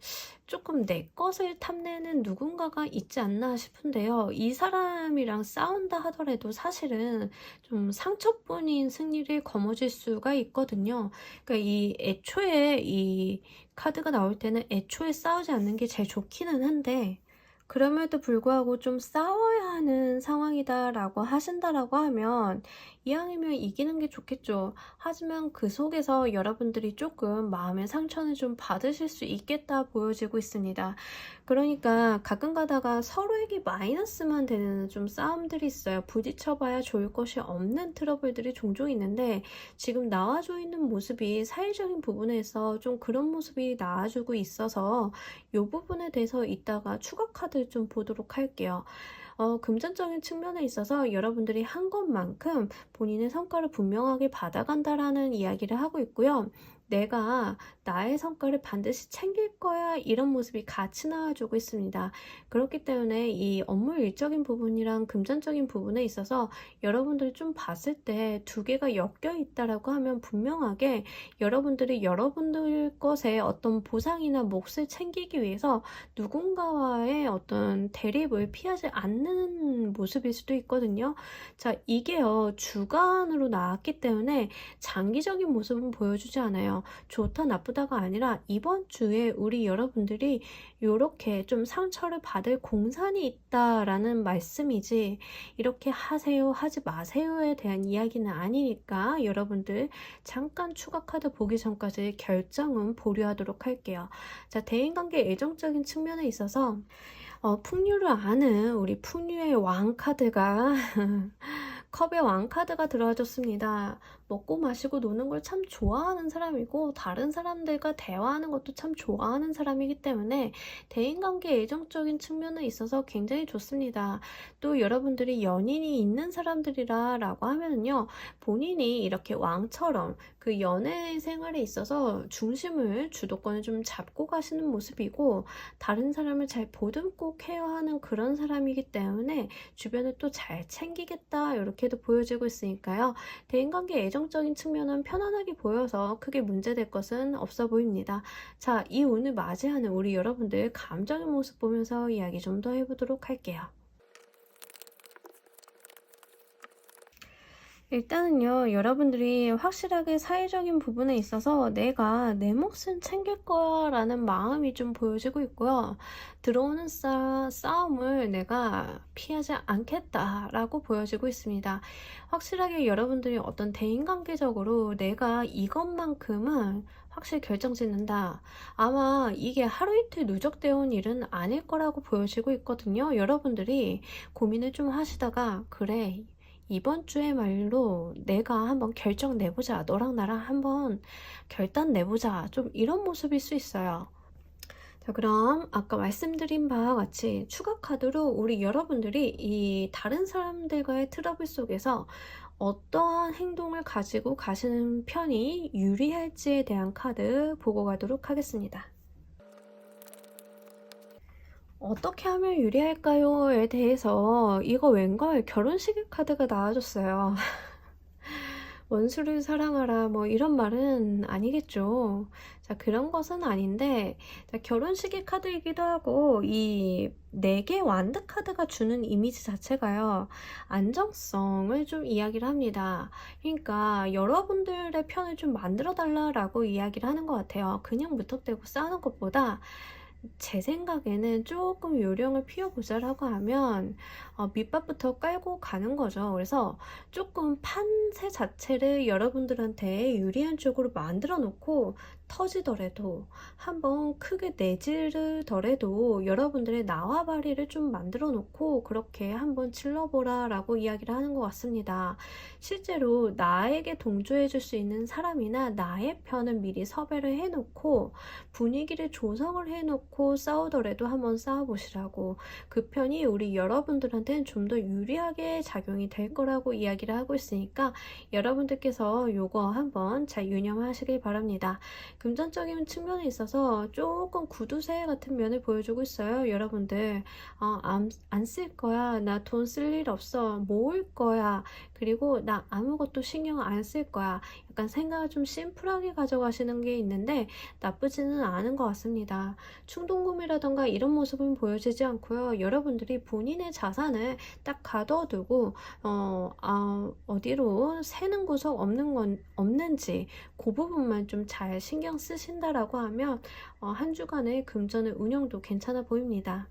S1: 조금 내 것을 탐내는 누군가가 있지 않나 싶은데요. 이 사람이랑 싸운다 하더라도 사실은 좀 상처뿐인 승리를 거머쥘 수가 있거든요. 그러니까 애초에 이 카드가 나올 때는 애초에 싸우지 않는 게 제일 좋기는 한데, 그럼에도 불구하고 좀 싸워야 싸워야 하는 상황이다라고 하신다라고 하면 이왕이면 이기는 게 좋겠죠. 하지만 그 속에서 여러분들이 조금 마음의 상처는 좀 받으실 수 있겠다 보여지고 있습니다. 그러니까 가끔 가다가 서로에게 마이너스만 되는 좀 싸움들이 있어요. 부딪혀봐야 좋을 것이 없는 트러블들이 종종 있는데 지금 나와줘 있는 모습이 사회적인 부분에서 좀 그런 모습이 나와주고 있어서 이 부분에 대해서 이따가 추가 카드 좀 보도록 할게요. 금전적인 측면에 있어서 여러분들이 한 것만큼 본인의 성과를 분명하게 받아간다라는 이야기를 하고 있고요. 내가 나의 성과를 반드시 챙길 거야 이런 모습이 같이 나와주고 있습니다. 그렇기 때문에 이 업무 일적인 부분이랑 금전적인 부분에 있어서 여러분들이 좀 봤을 때 두 개가 엮여 있다라고 하면 분명하게 여러분들이 여러분들 것에 어떤 보상이나 몫을 챙기기 위해서 누군가와의 어떤 대립을 피하지 않는 모습일 수도 있거든요. 자, 이게요 주간으로 나왔기 때문에 장기적인 모습은 보여주지 않아요. 좋다 나쁘다가 아니라 이번 주에 우리 여러분들이 이렇게 좀 상처를 받을 공산이 있다라는 말씀이지 이렇게 하세요 하지 마세요에 대한 이야기는 아니니까 여러분들 잠깐 추가 카드 보기 전까지 결정은 보류하도록 할게요. 자, 대인관계 애정적인 측면에 있어서 풍류를 아는 우리 풍류의 왕 카드가 컵의 왕 카드가 들어와줬습니다. 먹고 마시고 노는 걸 참 좋아하는 사람이고 다른 사람들과 대화하는 것도 참 좋아하는 사람이기 때문에 대인관계 애정적인 측면에 있어서 굉장히 좋습니다. 또 여러분들이 연인이 있는 사람들이라고 하면요 본인이 이렇게 왕처럼 그 연애 생활에 있어서 중심을 주도권을 좀 잡고 가시는 모습이고 다른 사람을 잘 보듬고 케어하는 그런 사람이기 때문에 주변을 또 잘 챙기겠다 이렇게도 보여지고 있으니까요. 대인관계 애정적인 측면은 편안하게 보여서 크게 문제될 것은 없어 보입니다. 자, 이 운을 맞이하는 우리 여러분들 감정의 모습 보면서 이야기 좀 더 해보도록 할게요. 일단은요 여러분들이 확실하게 사회적인 부분에 있어서 내가 내 몫은 챙길 거야 라는 마음이 좀 보여지고 있고요. 들어오는 싸움을 내가 피하지 않겠다 라고 보여지고 있습니다. 확실하게 여러분들이 어떤 대인관계적으로 내가 이것만큼은 확실히 결정짓는다. 아마 이게 하루 이틀 누적되어 온 일은 아닐 거라고 보여지고 있거든요. 여러분들이 고민을 좀 하시다가 그래 이번 주에 말로 내가 한번 결정 내보자. 너랑 나랑 한번 결단 내보자. 좀 이런 모습일 수 있어요. 자, 그럼 아까 말씀드린 바와 같이 추가 카드로 우리 여러분들이 이 다른 사람들과의 트러블 속에서 어떠한 행동을 가지고 가시는 편이 유리할지에 대한 카드 보고 가도록 하겠습니다. 어떻게 하면 유리할까요?에 대해서 이거 웬걸 결혼식 카드가 나와줬어요. 원수를 사랑하라 뭐 이런 말은 아니겠죠. 자, 그런 것은 아닌데 자, 결혼식의 카드이기도 하고 이 4개 완드 카드가 주는 이미지 자체가요. 안정성을 좀 이야기를 합니다. 그러니까 여러분들의 편을 좀 만들어 달라라고 이야기를 하는 것 같아요. 그냥 무턱대고 싸우는 것보다 제 생각에는 조금 요령을 피워보자라고 하면 밑밥부터 깔고 가는 거죠. 그래서 조금 판세 자체를 여러분들한테 유리한 쪽으로 만들어 놓고 터지더라도 한번 크게 내지르더라도 여러분들의 나와바리를 좀 만들어 놓고 그렇게 한번 질러보라 라고 이야기를 하는 것 같습니다. 실제로 나에게 동조해 줄 수 있는 사람이나 나의 편은 미리 섭외를 해 놓고 분위기를 조성을 해 놓고 싸우더라도 한번 싸워보시라고 그 편이 우리 여러분들한테는 좀 더 유리하게 작용이 될 거라고 이야기를 하고 있으니까 여러분들께서 요거 한번 잘 유념하시길 바랍니다. 금전적인 측면에 있어서 조금 구두쇠 같은 면을 보여주고 있어요. 여러분들 안 쓸 거야. 나 돈 쓸 일 없어. 모을 거야. 그리고 나 아무것도 신경 안 쓸 거야. 약간 생각을 좀 심플하게 가져가시는 게 있는데 나쁘지는 않은 것 같습니다. 충동구매라던가 이런 모습은 보여지지 않고요. 여러분들이 본인의 자산을 딱 가둬두고 어디로 새는 구석 없는지 그 부분만 좀 잘 신경 쓰신다라고 하면 한 주간의 금전의 운영도 괜찮아 보입니다.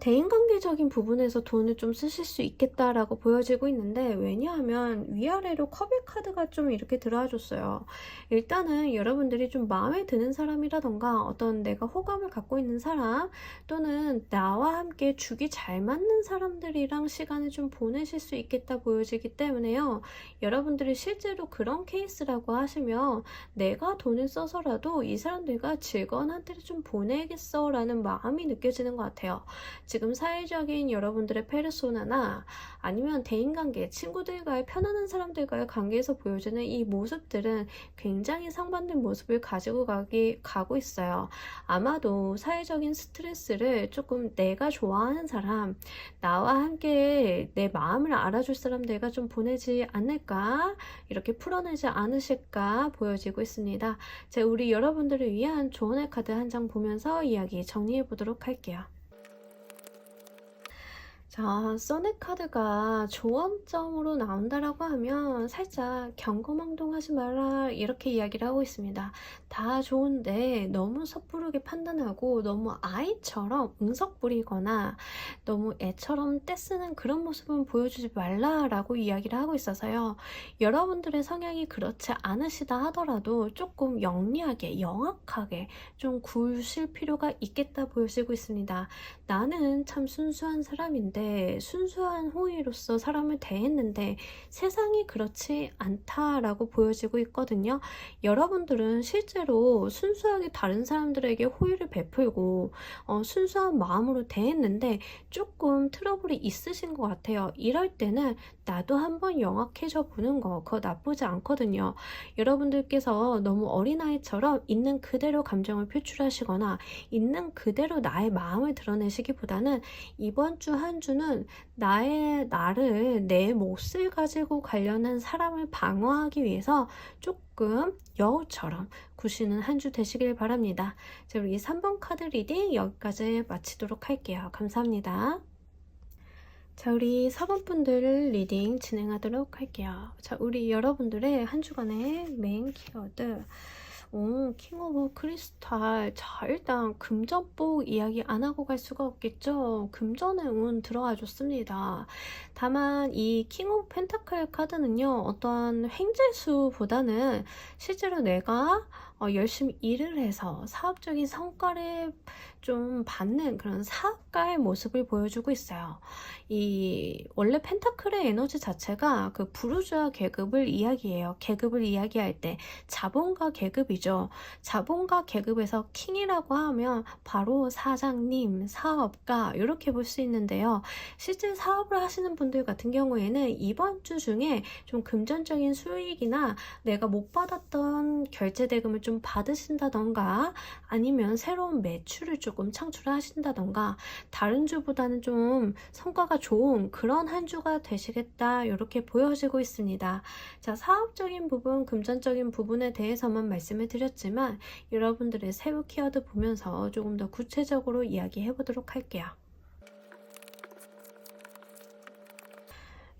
S1: 대인관계적인 부분에서 돈을 좀 쓰실 수 있겠다라고 보여지고 있는데, 왜냐하면 위아래로 컵의 카드가 좀 이렇게 들어와 줬어요. 일단은 여러분들이 좀 마음에 드는 사람이라던가 어떤 내가 호감을 갖고 있는 사람, 또는 나와 함께 죽이 잘 맞는 사람들이랑 시간을 좀 보내실 수 있겠다 보여지기 때문에요. 여러분들이 실제로 그런 케이스라고 하시면 내가 돈을 써서라도 이 사람들과 즐거운 한때를 좀 보내겠어 라는 마음이 느껴지는 것 같아요. 지금 사회적인 여러분들의 페르소나나 아니면 대인관계, 친구들과의 편안한 사람들과의 관계에서 보여주는 이 모습들은 굉장히 상반된 모습을 가고 있어요. 아마도 사회적인 스트레스를 조금 내가 좋아하는 사람, 나와 함께 내 마음을 알아줄 사람들과 좀 보내지 않을까, 이렇게 풀어내지 않으실까 보여지고 있습니다. 자, 우리 여러분들을 위한 조언의 카드 한 장 보면서 이야기 정리해 보도록 할게요. 자, 써넷 카드가 조언점으로 나온다라고 하면 살짝 경거망동하지 마라, 이렇게 이야기를 하고 있습니다. 다 좋은데 너무 섣부르게 판단하고 너무 아이처럼 응석 부리거나 너무 애처럼 떼쓰는 그런 모습은 보여주지 말라라고 이야기를 하고 있어서요. 여러분들의 성향이 그렇지 않으시다 하더라도 조금 영리하게, 영악하게 좀 구실 필요가 있겠다 보여지고 있습니다. 나는 참 순수한 사람인데, 순수한 호의로서 사람을 대했는데 세상이 그렇지 않다라고 보여지고 있거든요. 여러분들은 실제로 순수하게 다른 사람들에게 호의를 베풀고 순수한 마음으로 대했는데 조금 트러블이 있으신 것 같아요. 이럴 때는 나도 한번 영악해져 보는 거, 그거 나쁘지 않거든요. 여러분들께서 너무 어린아이처럼 있는 그대로 감정을 표출하시거나 있는 그대로 나의 마음을 드러내시기보다는 이번 주 한 주는 나를, 내 몫을 가지고 관련한 사람을 방어하기 위해서 조금 여우처럼 구시는 한 주 되시길 바랍니다. 자, 우리 3번 카드 리딩 여기까지 마치도록 할게요. 감사합니다. 자, 우리 4번 분들 리딩 진행하도록 할게요. 자, 우리 여러분들의 한 주간의 메인 키워드, 킹 오브 크리스탈. 자, 일단 금전복 이야기 안 하고 갈 수가 없겠죠. 금전의 운 들어와 줬습니다. 다만 이 킹 오브 펜타클 카드는요, 어떠한 횡재수보다는 실제로 내가 열심히 일을 해서 사업적인 성과를 좀 받는 그런 사업가의 모습을 보여주고 있어요. 원래 펜타클의 에너지 자체가 그 부르주아 계급을 이야기해요. 계급을 이야기할 때 자본가 계급이죠. 자본가 계급에서 킹이라고 하면 바로 사장님, 사업가, 이렇게 볼 수 있는데요. 실제 사업을 하시는 분들 같은 경우에는 이번 주 중에 좀 금전적인 수익이나 내가 못 받았던 결제 대금을 좀 받으신다던가, 아니면 새로운 매출을 조금 창출하신다던가, 다른 주보다는 좀 성과가 좋은 그런 한 주가 되시겠다, 이렇게 보여지고 있습니다. 자, 사업적인 부분, 금전적인 부분에 대해서만 말씀을 드렸지만 여러분들의 세부 키워드 보면서 조금 더 구체적으로 이야기해 보도록 할게요.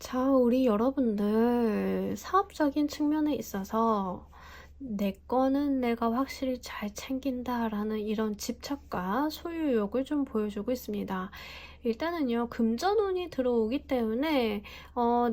S1: 자, 우리 여러분들 사업적인 측면에 있어서 내 거는 내가 확실히 잘 챙긴다라는 이런 집착과 소유욕을 좀 보여주고 있습니다. 일단은요, 금전운이 들어오기 때문에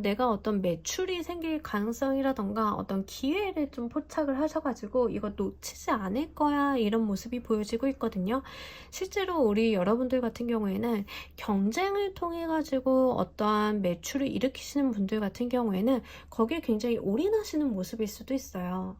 S1: 내가 어떤 매출이 생길 가능성이라던가 어떤 기회를 좀 포착을 하셔가지고 이거 놓치지 않을 거야, 이런 모습이 보여지고 있거든요. 실제로 우리 여러분들 같은 경우에는 경쟁을 통해 가지고 어떠한 매출을 일으키시는 분들 같은 경우에는 거기에 굉장히 올인하시는 모습일 수도 있어요.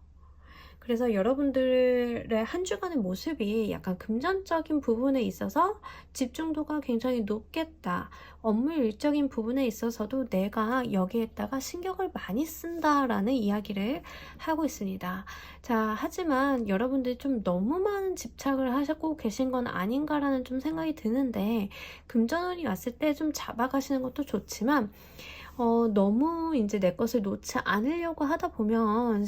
S1: 그래서 여러분들의 한 주간의 모습이 약간 금전적인 부분에 있어서 집중도가 굉장히 높겠다. 업무 일적인 부분에 있어서도 내가 여기에다가 신경을 많이 쓴다라는 이야기를 하고 있습니다. 자, 하지만 여러분들이 좀 너무 많은 집착을 하시고 계신 건 아닌가라는 좀 생각이 드는데, 금전운이 왔을 때 좀 잡아가시는 것도 좋지만 너무 이제 내 것을 놓지 않으려고 하다 보면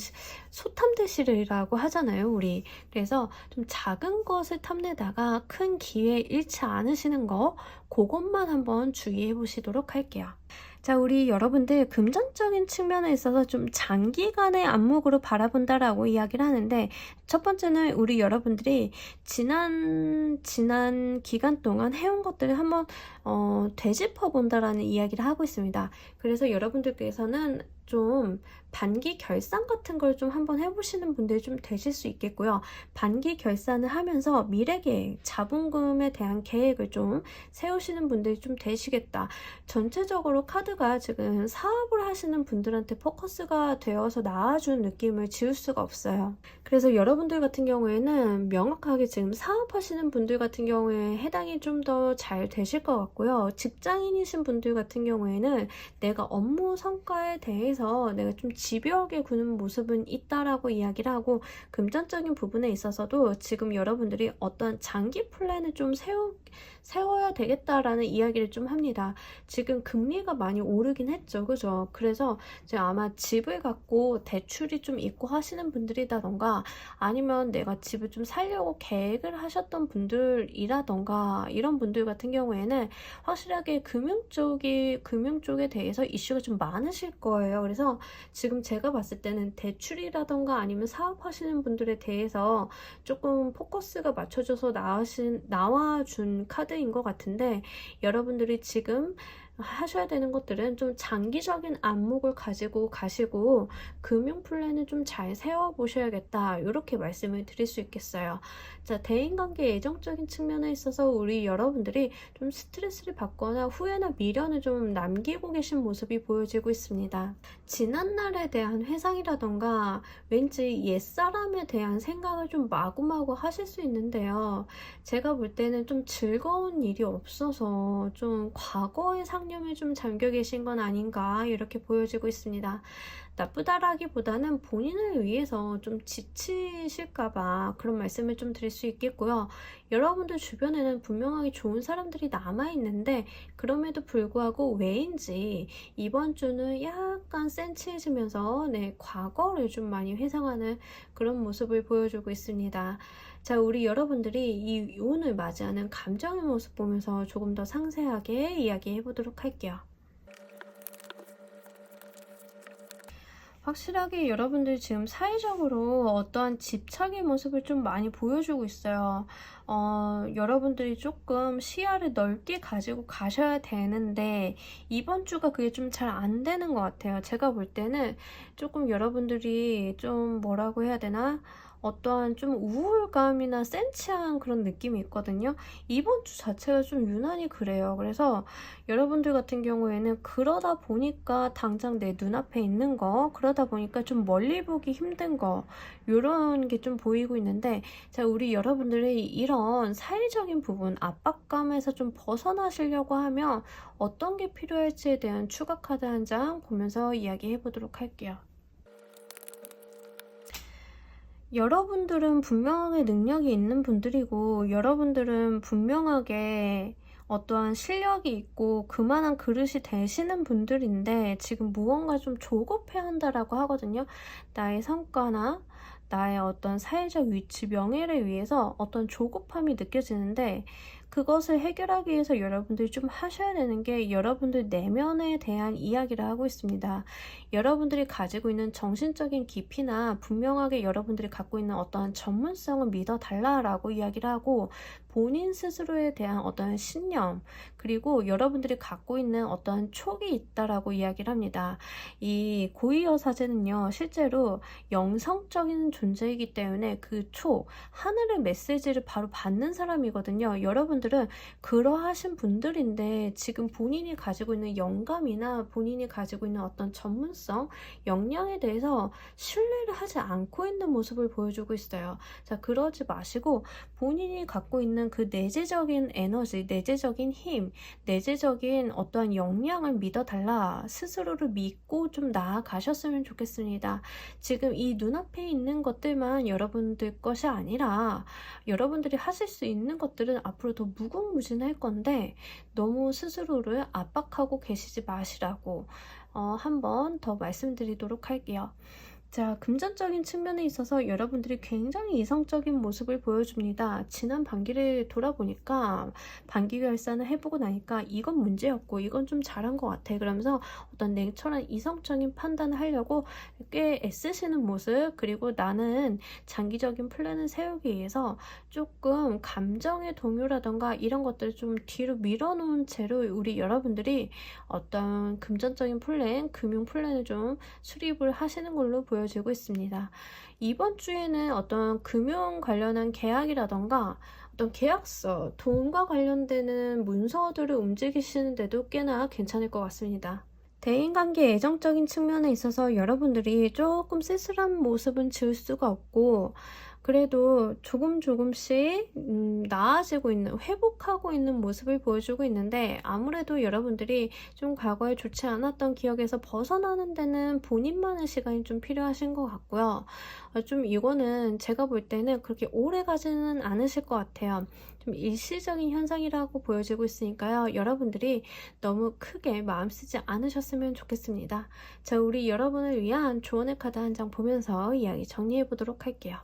S1: 소탐대실이라고 하잖아요, 우리. 그래서 좀 작은 것을 탐내다가 큰 기회 잃지 않으시는 거, 그것만 한번 주의해 보시도록 할게요. 자, 우리 여러분들 금전적인 측면에 있어서 좀 장기간의 안목으로 바라본다라고 이야기를 하는데, 첫 번째는 우리 여러분들이 지난 기간 동안 해온 것들을 한번 되짚어 본다라는 이야기를 하고 있습니다. 그래서 여러분들께서는 좀 반기 결산 같은 걸 좀 한번 해보시는 분들이 좀 되실 수 있겠고요. 반기 결산을 하면서 미래 계획, 자본금에 대한 계획을 좀 세우시는 분들이 좀 되시겠다. 전체적으로 카드가 지금 사업을 하시는 분들한테 포커스가 되어서 나와준 느낌을 지울 수가 없어요. 그래서 여러분들 같은 경우에는 명확하게 지금 사업하시는 분들 같은 경우에 해당이 좀 더 잘 되실 것 같고요. 직장인이신 분들 같은 경우에는 내가 업무 성과에 대해서 내가 좀 집요하게 구는 모습은 있다라고 이야기를 하고, 금전적인 부분에 있어서도 지금 여러분들이 어떤 장기 플랜을 좀 세워야 되겠다라는 이야기를 좀 합니다. 지금 금리가 많이 오르긴 했죠. 그죠? 그래서 제가 아마 집을 갖고 대출이 좀 있고 하시는 분들이라던가, 아니면 내가 집을 좀 살려고 계획을 하셨던 분들이라던가, 이런 분들 같은 경우에는 확실하게 금융 쪽에 대해서 이슈가 좀 많으실 거예요. 그래서 지금 제가 봤을 때는 대출이라던가 아니면 사업하시는 분들에 대해서 조금 포커스가 맞춰져서 나와준 카드인 것 같은데, 여러분들이 지금 하셔야 되는 것들은 좀 장기적인 안목을 가지고 가시고 금융 플랜을 좀 잘 세워보셔야겠다, 이렇게 말씀을 드릴 수 있겠어요. 자, 대인관계 애정적인 측면에 있어서 우리 여러분들이 좀 스트레스를 받거나 후회나 미련을 좀 남기고 계신 모습이 보여지고 있습니다. 지난날에 대한 회상이라던가 왠지 옛사람에 대한 생각을 좀 마구마구 하실 수 있는데요. 제가 볼 때는 좀 즐거운 일이 없어서 좀 과거의 상념에 좀 잠겨 계신 건 아닌가, 이렇게 보여지고 있습니다. 나쁘다라기보다는 본인을 위해서 좀 지치실까봐 그런 말씀을 좀 드릴 수 있겠고요. 여러분들 주변에는 분명하게 좋은 사람들이 남아있는데, 그럼에도 불구하고 왜인지 이번 주는 약간 센치해지면서 과거를 좀 많이 회상하는 그런 모습을 보여주고 있습니다. 자, 우리 여러분들이 이 운을 맞이하는 감정의 모습 보면서 조금 더 상세하게 이야기해 보도록 할게요. 확실하게 여러분들 지금 사회적으로 어떠한 집착의 모습을 좀 많이 보여주고 있어요. 여러분들이 조금 시야를 넓게 가지고 가셔야 되는데, 이번 주가 그게 좀 잘 안 되는 것 같아요. 제가 볼 때는 조금 여러분들이 좀 뭐라고 해야 되나? 어떠한 좀 우울감이나 센치한 그런 느낌이 있거든요. 이번 주 자체가 좀 유난히 그래요. 그래서 여러분들 같은 경우에는 그러다 보니까 당장 내 눈앞에 있는 거, 그러다 보니까 좀 멀리 보기 힘든 거, 이런 게 좀 보이고 있는데, 자, 우리 여러분들이 이런 사회적인 부분, 압박감에서 좀 벗어나시려고 하면 어떤 게 필요할지에 대한 추가 카드 한 장 보면서 이야기해 보도록 할게요. 여러분들은 분명하게 능력이 있는 분들이고, 여러분들은 분명하게 어떠한 실력이 있고 그만한 그릇이 되시는 분들인데, 지금 무언가 좀 조급해 한다라고 하거든요. 나의 성과나 나의 어떤 사회적 위치, 명예를 위해서 어떤 조급함이 느껴지는데, 그것을 해결하기 위해서 여러분들이 좀 하셔야 되는 게 여러분들 내면에 대한 이야기를 하고 있습니다. 여러분들이 가지고 있는 정신적인 깊이나 분명하게 여러분들이 갖고 있는 어떠한 전문성을 믿어달라라고 이야기를 하고, 본인 스스로에 대한 어떠한 신념, 그리고 여러분들이 갖고 있는 어떠한 촉이 있다라고 이야기를 합니다. 이 고위여사제는요, 실제로 영성적인 존재이기 때문에 그 촉, 하늘의 메시지를 바로 받는 사람이거든요. 여러분들은 그러하신 분들인데, 지금 본인이 가지고 있는 영감이나 본인이 가지고 있는 어떤 전문성, 역량에 대해서 신뢰를 하지 않고 있는 모습을 보여주고 있어요. 자, 그러지 마시고 본인이 갖고 있는 그 내재적인 에너지, 내재적인 힘, 내재적인 어떠한 역량을 믿어달라, 스스로를 믿고 좀 나아가셨으면 좋겠습니다. 지금 이 눈앞에 있는 것들만 여러분들 것이 아니라 여러분들이 하실 수 있는 것들은 앞으로 더 무궁무진할 건데, 너무 스스로를 압박하고 계시지 마시라고 한 번 더 말씀드리도록 할게요. 자, 금전적인 측면에 있어서 여러분들이 굉장히 이성적인 모습을 보여줍니다. 지난 반기를 돌아보니까 반기 결산을 해보고 나니까 이건 문제였고 이건 좀 잘한 것 같아. 그러면서 어떤 냉철한 이성적인 판단을 하려고 꽤 애쓰시는 모습, 그리고 나는 장기적인 플랜을 세우기 위해서 조금 감정의 동요라던가 이런 것들을 좀 뒤로 밀어놓은 채로 우리 여러분들이 어떤 금전적인 플랜, 금융 플랜을 좀 수립을 하시는 걸로 보여지고 있습니다. 이번 주에는 어떤 금융 관련한 계약이라던가 어떤 계약서, 돈과 관련되는 문서들을 움직이시는데도 꽤나 괜찮을 것 같습니다. 대인관계 애정적인 측면에 있어서 여러분들이 조금 쓸쓸한 모습은 지울 수가 없고, 그래도 조금씩 나아지고 있는, 회복하고 있는 모습을 보여주고 있는데, 아무래도 여러분들이 좀 과거에 좋지 않았던 기억에서 벗어나는 데는 본인만의 시간이 좀 필요하신 것 같고요. 좀 이거는 제가 볼 때는 그렇게 오래 가지는 않으실 것 같아요. 좀 일시적인 현상이라고 보여지고 있으니까요. 여러분들이 너무 크게 마음 쓰지 않으셨으면 좋겠습니다. 자, 우리 여러분을 위한 조언의 카드 한 장 보면서 이야기 정리해 보도록 할게요.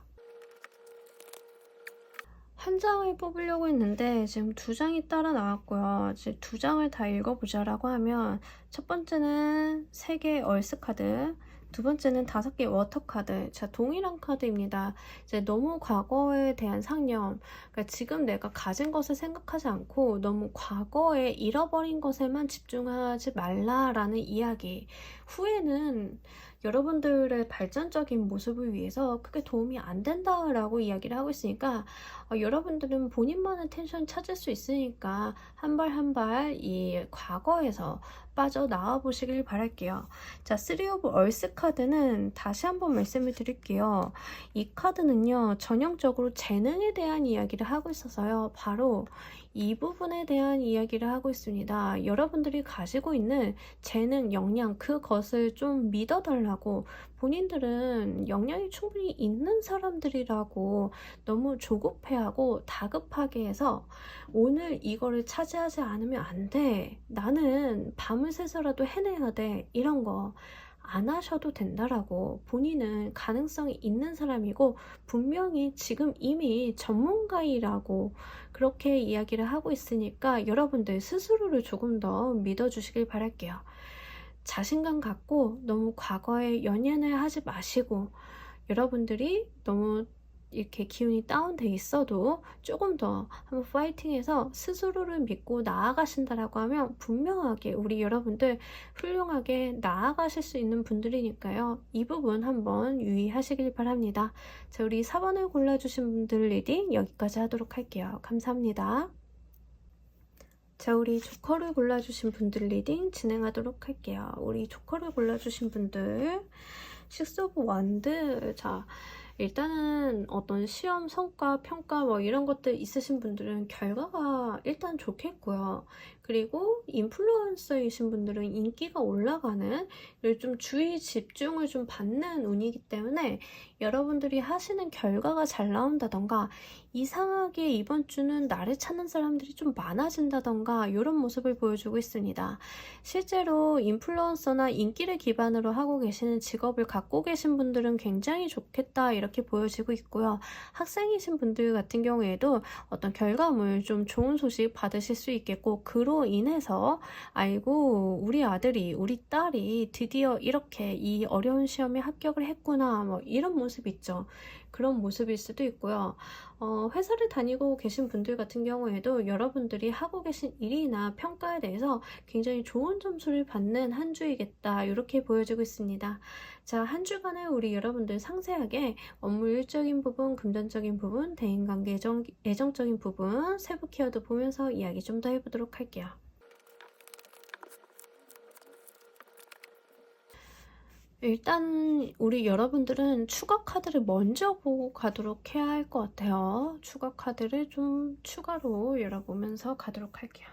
S1: 한 장을 뽑으려고 했는데 지금 두 장이 따라 나왔고요. 이제 두 장을 다 읽어보자라고 하면 첫 번째는 3개 얼스 카드, 두 번째는 5개 워터 카드. 자, 동일한 카드입니다. 이제 너무 과거에 대한 상념, 그러니까 지금 내가 가진 것을 생각하지 않고 너무 과거에 잃어버린 것에만 집중하지 말라라는 이야기. 후회는 여러분들의 발전적인 모습을 위해서 크게 도움이 안 된다라고 이야기를 하고 있으니까 여러분들은 본인만의 텐션 찾을 수 있으니까 한 발 한 발 이 과거에서 빠져나와 보시길 바랄게요. 자, 3 오브 얼스 카드는 다시 한번 말씀을 드릴게요. 이 카드는요, 전형적으로 재능에 대한 이야기를 하고 있어서요. 바로 이 부분에 대한 이야기를 하고 있습니다. 여러분들이 가지고 있는 재능, 역량, 그것을 좀 믿어달라고, 본인들은 역량이 충분히 있는 사람들이라고 너무 조급해하고 다급하게 해서 오늘 이거를 차지하지 않으면 안 돼, 나는 밤을 새서라도 해내야 돼, 이런 거 안 하셔도 된다라고, 본인은 가능성이 있는 사람이고 분명히 지금 이미 전문가이라고 그렇게 이야기를 하고 있으니까 여러분들 스스로를 조금 더 믿어주시길 바랄게요. 자신감 갖고 너무 과거에 연연을 하지 마시고, 여러분들이 너무 이렇게 기운이 다운돼 있어도 조금 더 한번 파이팅해서 스스로를 믿고 나아가신다라고 하면 분명하게 우리 여러분들 훌륭하게 나아가실 수 있는 분들이니까요. 이 부분 한번 유의하시길 바랍니다. 자, 우리 4번을 골라주신 분들 리딩 여기까지 하도록 할게요. 감사합니다. 자, 우리 조커를 골라주신 분들 리딩 진행하도록 할게요. 우리 조커를 골라주신 분들, 6 오브 원드. 자, 일단은 어떤 시험 성과, 평가 뭐 이런 것들 있으신 분들은 결과가 일단 좋겠고요. 그리고 인플루언서이신 분들은 인기가 올라가는, 그리고 좀 주의 집중을 좀 받는 운이기 때문에 여러분들이 하시는 결과가 잘 나온다던가, 이상하게 이번 주는 나를 찾는 사람들이 좀 많아진다던가 이런 모습을 보여주고 있습니다. 실제로 인플루언서나 인기를 기반으로 하고 계시는 직업을 갖고 계신 분들은 굉장히 좋겠다 이렇게 보여지고 있고요. 학생이신 분들 같은 경우에도 어떤 결과물, 좀 좋은 소식 받으실 수 있겠고, 그로 인해서 아이고 우리 아들이, 우리 딸이 드디어 이렇게 이 어려운 시험에 합격을 했구나, 뭐 이런 모습 있죠. 그런 모습일 수도 있고요. 회사를 다니고 계신 분들 같은 경우에도 여러분들이 하고 계신 일이나 평가에 대해서 굉장히 좋은 점수를 받는 한 주이겠다 이렇게 보여지고 있습니다. 자, 한 주간에 우리 여러분들 상세하게 업무 일적인 부분, 금전적인 부분, 대인관계 애정적인 부분, 세부 케어도 보면서 이야기 좀 더 해보도록 할게요. 일단 우리 여러분들은 추가 카드를 먼저 보고 가도록 해야 할 것 같아요. 추가 카드를 좀 추가로 열어보면서 가도록 할게요.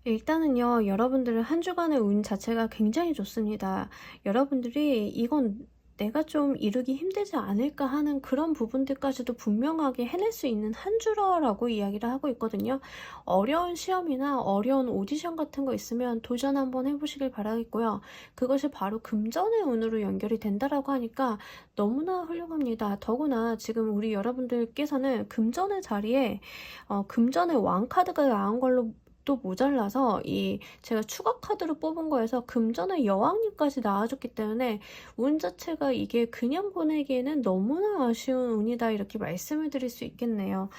S1: 일단은요, 여러분들은 한 주간의 운 자체가 굉장히 좋습니다. 여러분들이 이건 내가 좀 이루기 힘들지 않을까 하는 그런 부분들까지도 분명하게 해낼 수 있는 한 주라고 이야기를 하고 있거든요. 어려운 시험이나 어려운 오디션 같은 거 있으면 도전 한번 해보시길 바라겠고요. 그것이 바로 금전의 운으로 연결이 된다라고 하니까 너무나 훌륭합니다. 더구나 지금 우리 여러분들께서는 금전의 자리에 금전의 왕카드가 나온 걸로 또 모자라서 이 제가 추가 카드로 뽑은 거에서 금전의 여왕님까지 나와줬기 때문에 운 자체가 이게 그냥 보내기에는 너무나 아쉬운 운이다, 이렇게 말씀을 드릴 수 있겠네요.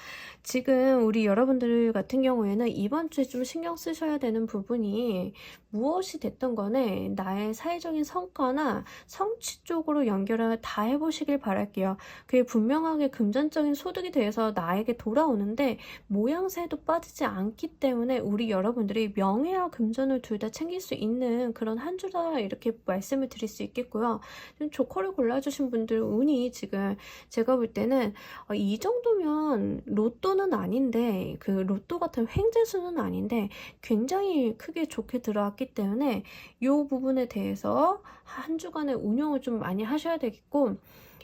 S1: 지금 우리 여러분들 같은 경우에는 이번 주에 좀 신경 쓰셔야 되는 부분이 무엇이 됐던 간에 나의 사회적인 성과나 성취 쪽으로 연결을 다 해보시길 바랄게요. 그게 분명하게 금전적인 소득이 돼서 나에게 돌아오는데 모양새도 빠지지 않기 때문에 우리 여러분들이 명예와 금전을 둘 다 챙길 수 있는 그런 한 주다, 이렇게 말씀을 드릴 수 있겠고요. 좀 조커를 골라주신 분들 운이 지금 제가 볼 때는 이 정도면 로또는 아닌데, 그 로또 같은 횡재수는 아닌데 굉장히 크게 좋게 들어왔기 때문에 이 부분에 대해서 한 주간의 운용을 좀 많이 하셔야 되겠고,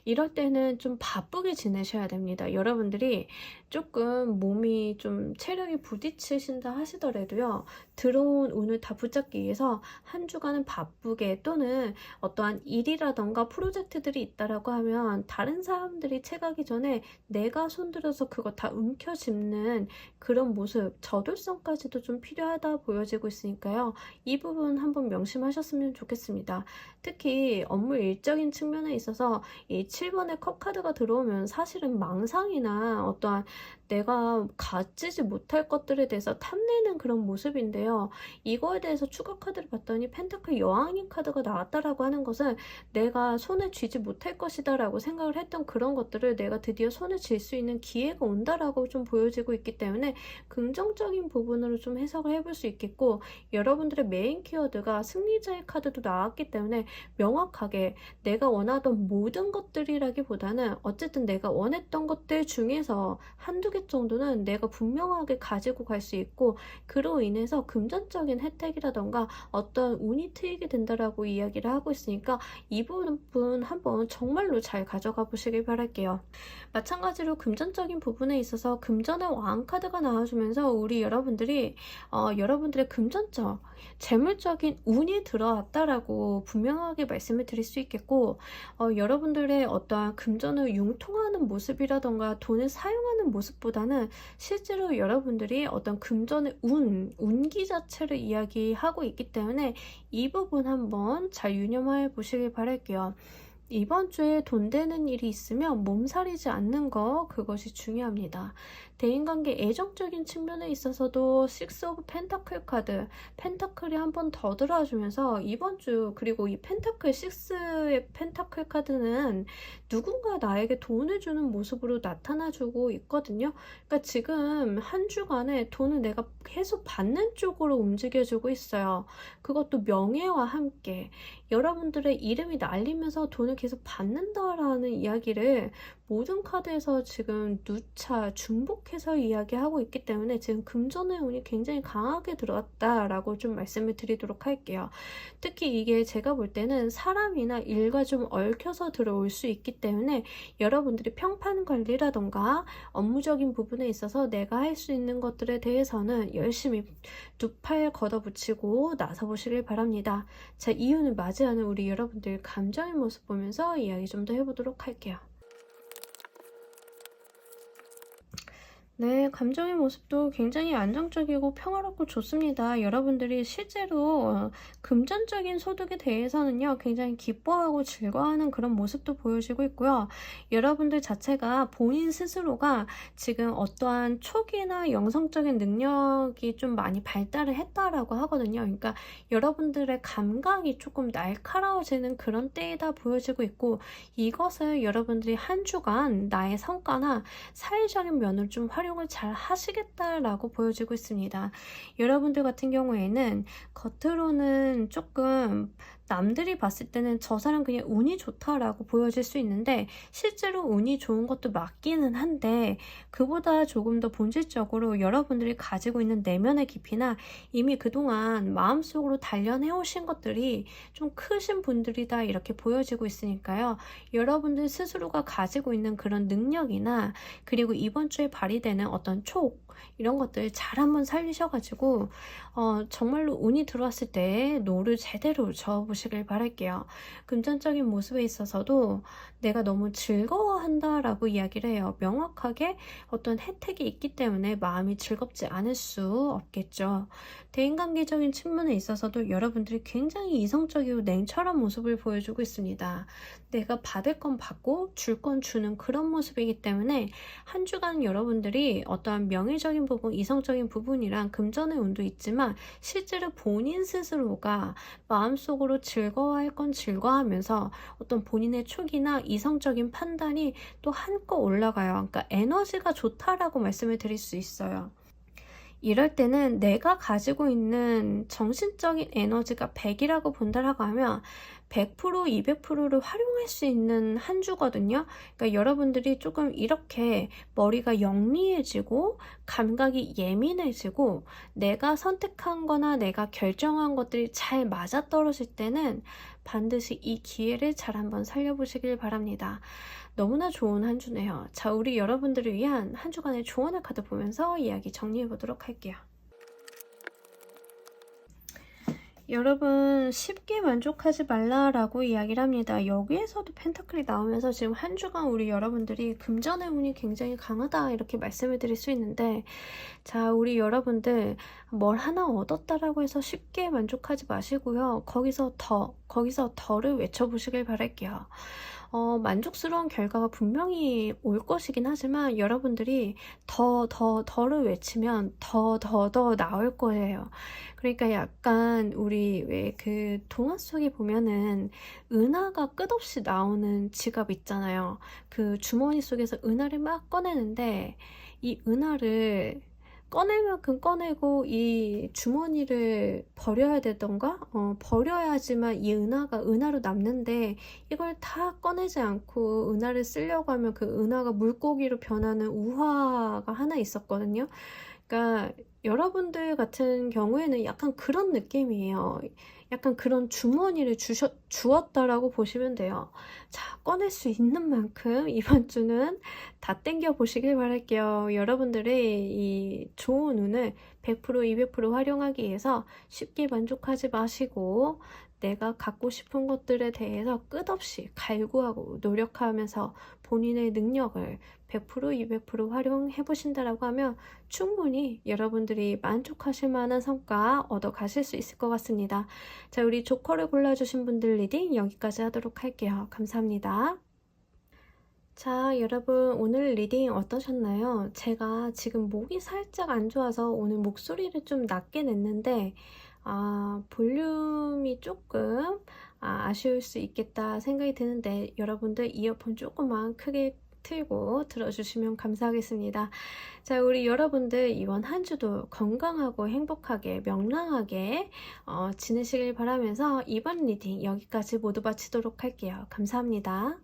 S1: 이럴 때는 좀 바쁘게 지내셔야 됩니다. 여러분들이 조금 몸이 좀 체력이 부딪히신다 하시더라도요, 들어온 운을 다 붙잡기 위해서 한 주간은 바쁘게, 또는 어떠한 일이라던가 프로젝트들이 있다라고 하면 다른 사람들이 채가기 전에 내가 손들어서 그거 다 움켜짚는 그런 모습, 저돌성까지도 좀 필요하다 보여지고 있으니까요. 이 부분 한번 명심하셨으면 좋겠습니다. 특히 업무 일적인 측면에 있어서 이 7번의 컵 카드가 들어오면 사실은 망상이나 어떠한 내가 가지지 못할 것들에 대해서 탐내는 그런 모습인데요. 이거에 대해서 추가 카드를 봤더니 펜타클 여왕님 카드가 나왔다라고 하는 것은 내가 손에 쥐지 못할 것이다 라고 생각을 했던 그런 것들을 내가 드디어 손에 쥘 수 있는 기회가 온다라고 좀 보여지고 있기 때문에 긍정적인 부분으로 좀 해석을 해볼 수 있겠고, 여러분들의 메인 키워드가 승리자의 카드도 나왔기 때문에 명확하게 내가 원하던 모든 것들이라기보다는 어쨌든 내가 원했던 것들 중에서 한두 개 정도는 내가 분명하게 가지고 갈 수 있고, 그로 인해서 금전적인 혜택이라던가 어떤 운이 트이게 된다라고 이야기를 하고 있으니까 이 부분 한번 정말로 잘 가져가 보시길 바랄게요. 마찬가지로 금전적인 부분에 있어서 금전의 왕 카드가 나와주면서 우리 여러분들이 여러분들의 금전적, 재물적인 운이 들어왔다라고 분명하게 말씀을 드릴 수 있겠고, 여러분들의 어떠한 금전을 융통하는 모습이라던가 돈을 사용하는 모습보다는 실제로 여러분들이 어떤 금전의 운기 자체를 이야기하고 있기 때문에 이 부분 한번 잘 유념해 보시길 바랄게요. 이번 주에 돈 되는 일이 있으면 몸살이지 않는 거, 그것이 중요합니다. 대인관계 애정적인 측면에 있어서도 6 오브 펜타클 카드, 펜타클이 한 번 더 들어와주면서 이번 주, 그리고 이 펜타클 6의 펜타클 카드는 누군가 나에게 돈을 주는 모습으로 나타나주고 있거든요. 그러니까 지금 한 주간에 돈을 내가 계속 받는 쪽으로 움직여주고 있어요. 그것도 명예와 함께 여러분들의 이름이 날리면서 돈을 계속 받는다라는 이야기를 모든 카드에서 지금 누차 중복해서 이야기하고 있기 때문에 지금 금전의 운이 굉장히 강하게 들어왔다라고 좀 말씀을 드리도록 할게요. 특히 이게 제가 볼 때는 사람이나 일과 좀 얽혀서 들어올 수 있기 때문에 여러분들이 평판 관리라던가 업무적인 부분에 있어서 내가 할 수 있는 것들에 대해서는 열심히 두 팔 걷어붙이고 나서보시길 바랍니다. 자, 이유는 맞이하는 우리 여러분들 감정의 모습 보면서 이야기 좀 더 해보도록 할게요. 네, 감정의 모습도 굉장히 안정적이고 평화롭고 좋습니다. 여러분들이 실제로 금전적인 소득에 대해서는요, 굉장히 기뻐하고 즐거워하는 그런 모습도 보여지고 있고요. 여러분들 자체가 본인 스스로가 지금 어떠한 촉이나 영성적인 능력이 좀 많이 발달을 했다라고 하거든요. 그러니까 여러분들의 감각이 조금 날카로워지는 그런 때이다 보여지고 있고, 이것을 여러분들이 한 주간 나의 성과나 사회적인 면을 좀 활용을 잘 하시겠다라고 보여지고 있습니다. 여러분들 같은 경우에는 겉으로는 조금 남들이 봤을 때는 저 사람 그냥 운이 좋다라고 보여질 수 있는데 실제로 운이 좋은 것도 맞기는 한데 그보다 조금 더 본질적으로 여러분들이 가지고 있는 내면의 깊이나 이미 그동안 마음속으로 단련해 오신 것들이 좀 크신 분들이다 이렇게 보여지고 있으니까요. 여러분들 스스로가 가지고 있는 그런 능력이나 그리고 이번 주에 발휘되는 어떤 촉 이런 것들 잘 한번 살리셔가지고 정말로 운이 들어왔을 때 노를 제대로 저어보시길 바랄게요. 금전적인 모습에 있어서도 내가 너무 즐거워한다라고 이야기를 해요. 명확하게 어떤 혜택이 있기 때문에 마음이 즐겁지 않을 수 없겠죠. 대인관계적인 측면에 있어서도 여러분들이 굉장히 이성적이고 냉철한 모습을 보여주고 있습니다. 내가 받을 건 받고 줄 건 주는 그런 모습이기 때문에 한 주간 여러분들이 어떠한 명예적인 부분, 이성적인 부분이랑 금전의 운도 있지만 실제로 본인 스스로가 마음속으로 즐거워할 건 즐거워하면서 어떤 본인의 촉이나 이성적인 판단이 또 한껏 올라가요. 그러니까 에너지가 좋다라고 말씀을 드릴 수 있어요. 이럴 때는 내가 가지고 있는 정신적인 에너지가 100이라고 본다라고 하면 100%, 200%를 활용할 수 있는 한 주거든요. 그러니까 여러분들이 조금 이렇게 머리가 영리해지고 감각이 예민해지고 내가 선택한 거나 내가 결정한 것들이 잘 맞아떨어질 때는 반드시 이 기회를 잘 한번 살려보시길 바랍니다. 너무나 좋은 한 주네요. 자, 우리 여러분들을 위한 한 주간의 조언의 카드 보면서 이야기 정리해 보도록 할게요. 여러분 쉽게 만족하지 말라라고 이야기를 합니다. 여기에서도 펜타클이 나오면서 지금 한 주간 우리 여러분들이 금전의 운이 굉장히 강하다 이렇게 말씀을 드릴 수 있는데 자 우리 여러분들 뭘 하나 얻었다라고 해서 쉽게 만족하지 마시고요. 거기서 더를 외쳐보시길 바랄게요. 만족스러운 결과가 분명히 올 것이긴 하지만 여러분들이 더를 외치면 더 나올 거예요. 그러니까 약간 우리 왜 그 동화 속에 보면은 은하가 끝없이 나오는 지갑 있잖아요. 그 주머니 속에서 은하를 막 꺼내는데 이 은하를 꺼낼 만큼 꺼내고 이 주머니를 버려야 되던가 버려야지만 이 은하가 은하로 남는데 이걸 다 꺼내지 않고 은하를 쓰려고 하면 그 은하가 물고기로 변하는 우화가 하나 있었거든요. 그러니까 여러분들 같은 경우에는 약간 그런 느낌이에요. 약간 그런 주머니를 주었다라고 보시면 돼요. 자, 꺼낼 수 있는 만큼 이번 주는 다 땡겨 보시길 바랄게요. 여러분들의 이 좋은 운을 100%, 200% 활용하기 위해서 쉽게 만족하지 마시고 내가 갖고 싶은 것들에 대해서 끝없이 갈구하고 노력하면서 본인의 능력을 100%, 200% 활용해 보신다라고 하면 충분히 여러분들이 만족하실 만한 성과 얻어 가실 수 있을 것 같습니다. 자, 우리 조커를 골라주신 분들 리딩 여기까지 하도록 할게요. 감사합니다. 자, 여러분 오늘 리딩 어떠셨나요? 제가 지금 목이 살짝 안 좋아서 오늘 목소리를 좀 낮게 냈는데 볼륨이 조금 아쉬울 수 있겠다 생각이 드는데 여러분들 이어폰 조금만 크게 틀고 들어주시면 감사하겠습니다. 자, 우리 여러분들 이번 한 주도 건강하고 행복하게 명랑하게 지내시길 바라면서 이번 리딩 여기까지 모두 마치도록 할게요. 감사합니다.